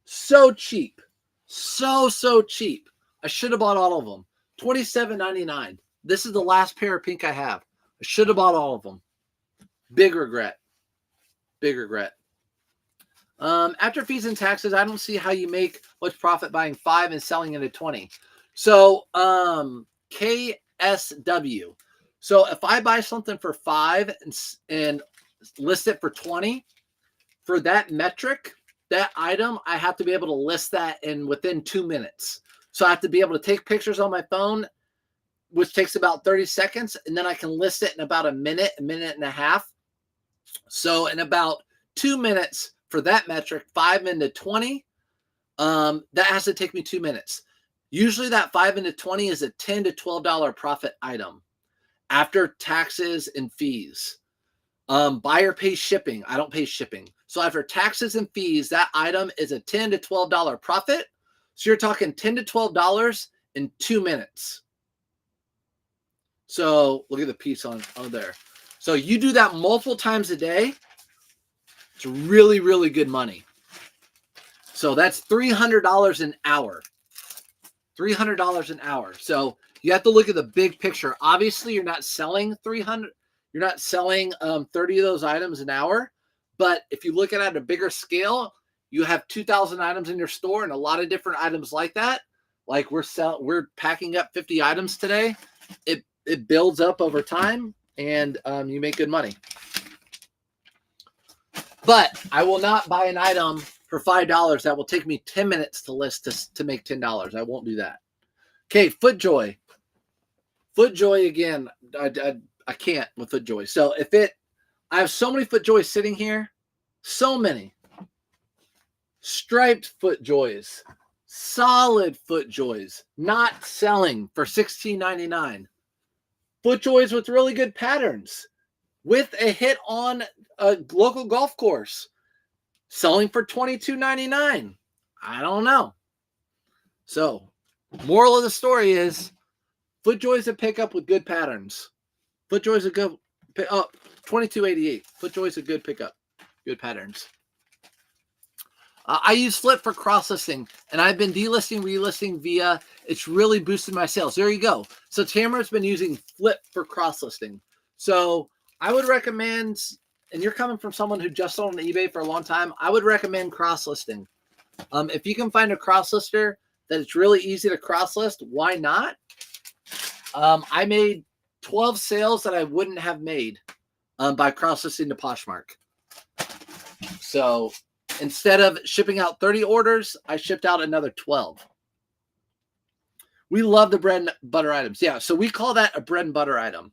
So cheap. So cheap. I should have bought all of them. $27.99. This is the last pair of pink I have. I should have bought all of them. Big regret. Big regret. After fees and taxes, I don't see how you make much profit buying 5 and selling it at 20. So KSW. So if I buy something for 5 and list it for 20, for that metric, that item, I have to be able to list that within 2 minutes. So I have to be able to take pictures on my phone, which takes about 30 seconds, and then I can list it in about a minute and a half. So in about 2 minutes for that metric, 5 into 20, that has to take me 2 minutes. Usually that 5 into 20 is a $10 to $12 profit item after taxes and fees. Buyer pays shipping. I don't pay shipping. So after taxes and fees, that item is a $10 to $12 profit. So you're talking $10 to $12 in 2 minutes. So look at the piece on there. So you do that multiple times a day. It's really, really good money. So that's $300 an hour. $300 an hour. So you have to look at the big picture. Obviously, you're not selling 300. You're not selling 30 of those items an hour. But if you look at a bigger scale, you have 2,000 items in your store and a lot of different items like that. Like we're packing up 50 items today. It builds up over time, and you make good money. But I will not buy an item for $5 that will take me 10 minutes to list to make $10. I won't do that. Okay, FootJoy. FootJoy again. I can't with FootJoy. So I have so many FootJoys sitting here. So many. Striped FootJoys. Solid FootJoys. Not selling for $16.99. FootJoys with really good patterns. With a hit on a local golf course. Selling for $22.99. I don't know. So, moral of the story is FootJoy's a pickup with good patterns. FootJoy's a good pickup. $22.88. FootJoy's a good pickup. Good patterns. I use Flip for cross-listing, and I've been delisting, relisting via. It's really boosted my sales. There you go. So Tamara's been using Flip for cross-listing. So I would recommend, and you're coming from someone who just sold on eBay for a long time, I would recommend cross-listing. If you can find a cross-lister that it's really easy to cross-list, why not? I made 12 sales that I wouldn't have made by cross-listing to Poshmark. So instead of shipping out 30 orders, I shipped out another 12. We love the bread and butter items. Yeah, so we call that a bread and butter item.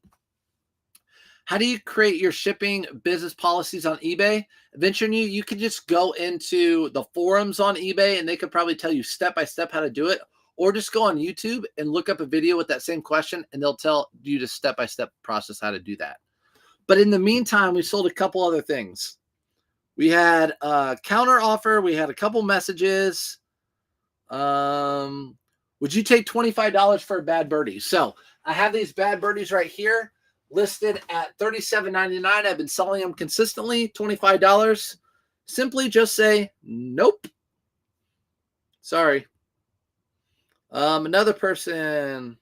How do you create your shipping business policies on eBay? Eventually, you can just go into the forums on eBay, and they could probably tell you step-by-step how to do it. Or just go on YouTube and look up a video with that same question, and they'll tell you the step-by-step process how to do that. But in the meantime, we sold a couple other things. We had a counter offer. We had a couple messages. Would you take $25 for a bad birdie? So I have these bad birdies right here listed at $37.99. I've been selling them consistently, $25. Simply just say, nope. Sorry. Another person,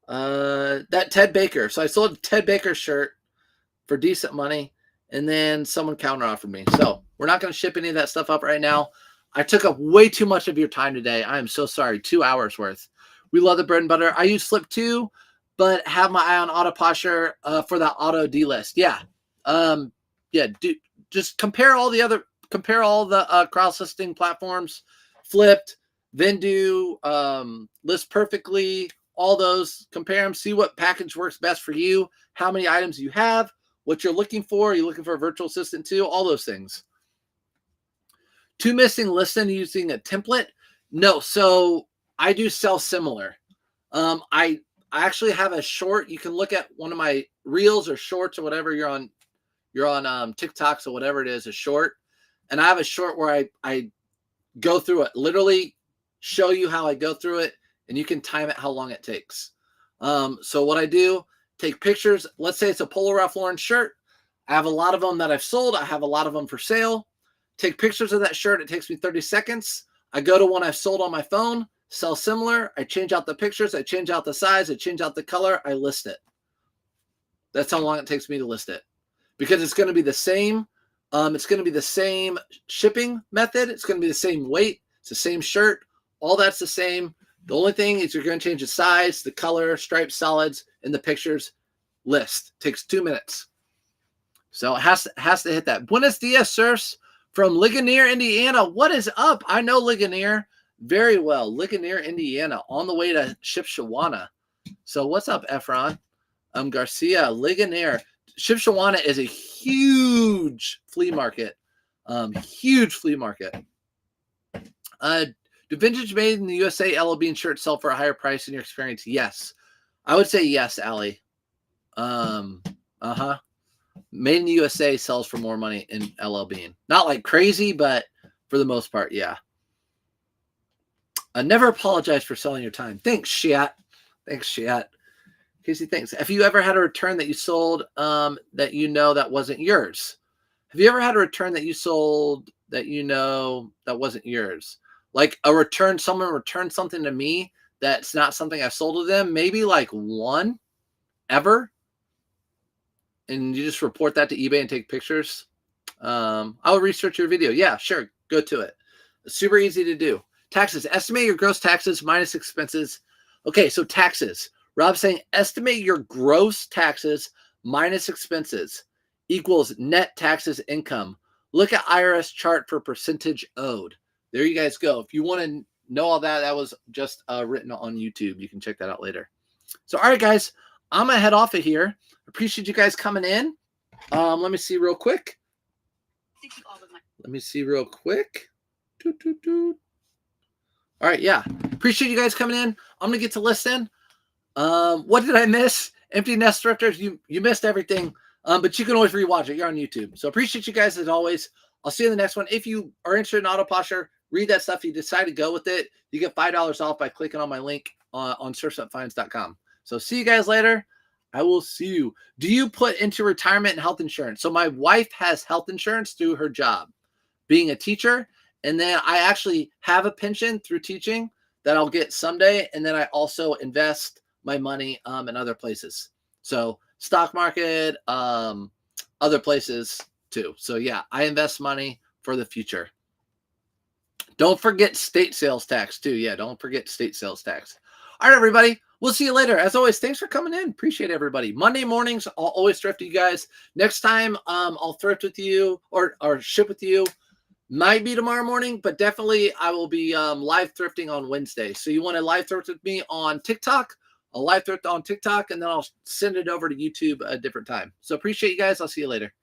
that Ted Baker. So I sold a Ted Baker shirt for decent money, and then someone counter offered me. So we're not going to ship any of that stuff up right now. I took up way too much of your time today. I am so sorry. 2 hours worth. We love the bread and butter. I use Flip too, but have my eye on Auto Posture for that auto delist. Yeah. Just compare all the cross listing platforms, Flipped, Vendu, List Perfectly, all those, compare them, see what package works best for you, how many items you have, what you're looking for. Are you looking for a virtual assistant too? All those things. 2 missing listen using a template. No, so I do sell similar. I actually have a short. You can look at one of my reels or shorts or whatever you're on TikToks or whatever it is, a short. And I have a short where I go through it, literally show you how I go through it, and you can time it how long it takes. So what I do, take pictures. Let's say it's a Polo Ralph Lauren shirt. I have a lot of them that I've sold. I have a lot of them for sale. Take pictures of that shirt. It takes me 30 seconds. I go to one I've sold on my phone, sell similar. I change out the pictures. I change out the size. I change out the color. I list it. That's how long it takes me to list it, because it's going to be the same. It's going to be the same shipping method. It's going to be the same weight. It's the same shirt. All that's the same. The only thing is you're going to change the size, the color, stripes, solids, and the pictures. List. Takes 2 minutes. So it has to hit that. Buenos dias, sirs, from Ligonier, Indiana. What is up? I know Ligonier very well. Ligonier, Indiana, on the way to Shipshewana. So what's up, Efron? Garcia, Ligonier. Shipshewana is a huge flea market. Huge flea market. Do vintage made in the USA LL Bean shirts sell for a higher price in your experience? Yes. I would say yes, Allie. Made in the USA sells for more money in LL Bean. Not like crazy, but for the most part, yeah. Never apologize for selling your time. Thanks, Shiat. Thanks, Shiat. Casey, thanks. Have you ever had a return that you sold that you know that wasn't yours? Have you ever had a return that you sold that you know that wasn't yours? Like a return, someone returned something to me that's not something I sold to them. Maybe like one ever. And you just report that to eBay and take pictures. I'll research your video. Yeah, sure. Go to it. It's super easy to do. Taxes. Estimate your gross taxes minus expenses. Okay, so taxes. Rob's saying estimate your gross taxes minus expenses equals net taxes income. Look at IRS chart for percentage owed. There you guys go. If you want to know all that, that was just written on YouTube. You can check that out later. So, all right, guys, I'm going to head off of here. Appreciate you guys coming in. Let me see real quick. Let me see real quick. All right, yeah. Appreciate you guys coming in. I'm going to get to listen. What did I miss? Empty Nest Thrifters, you missed everything. But you can always rewatch it. You're on YouTube. So appreciate you guys as always. I'll see you in the next one. If you are interested in auto posture, read that stuff. You decide to go with it, you get $5 off by clicking on my link on surfsupfinds.com. So see you guys later. I will see you. Do you put into retirement and health insurance? So my wife has health insurance through her job, being a teacher. And then I actually have a pension through teaching that I'll get someday. And then I also invest my money in other places. So stock market, other places too. So yeah, I invest money for the future. Don't forget state sales tax too. Yeah, don't forget state sales tax. All right, everybody. We'll see you later. As always, thanks for coming in. Appreciate everybody. Monday mornings, I'll always thrift you guys. Next time, I'll thrift with you or ship with you. Might be tomorrow morning, but definitely I will be live thrifting on Wednesday. So you want to live thrift with me on TikTok? I'll live thrift on TikTok, and then I'll send it over to YouTube a different time. So appreciate you guys. I'll see you later.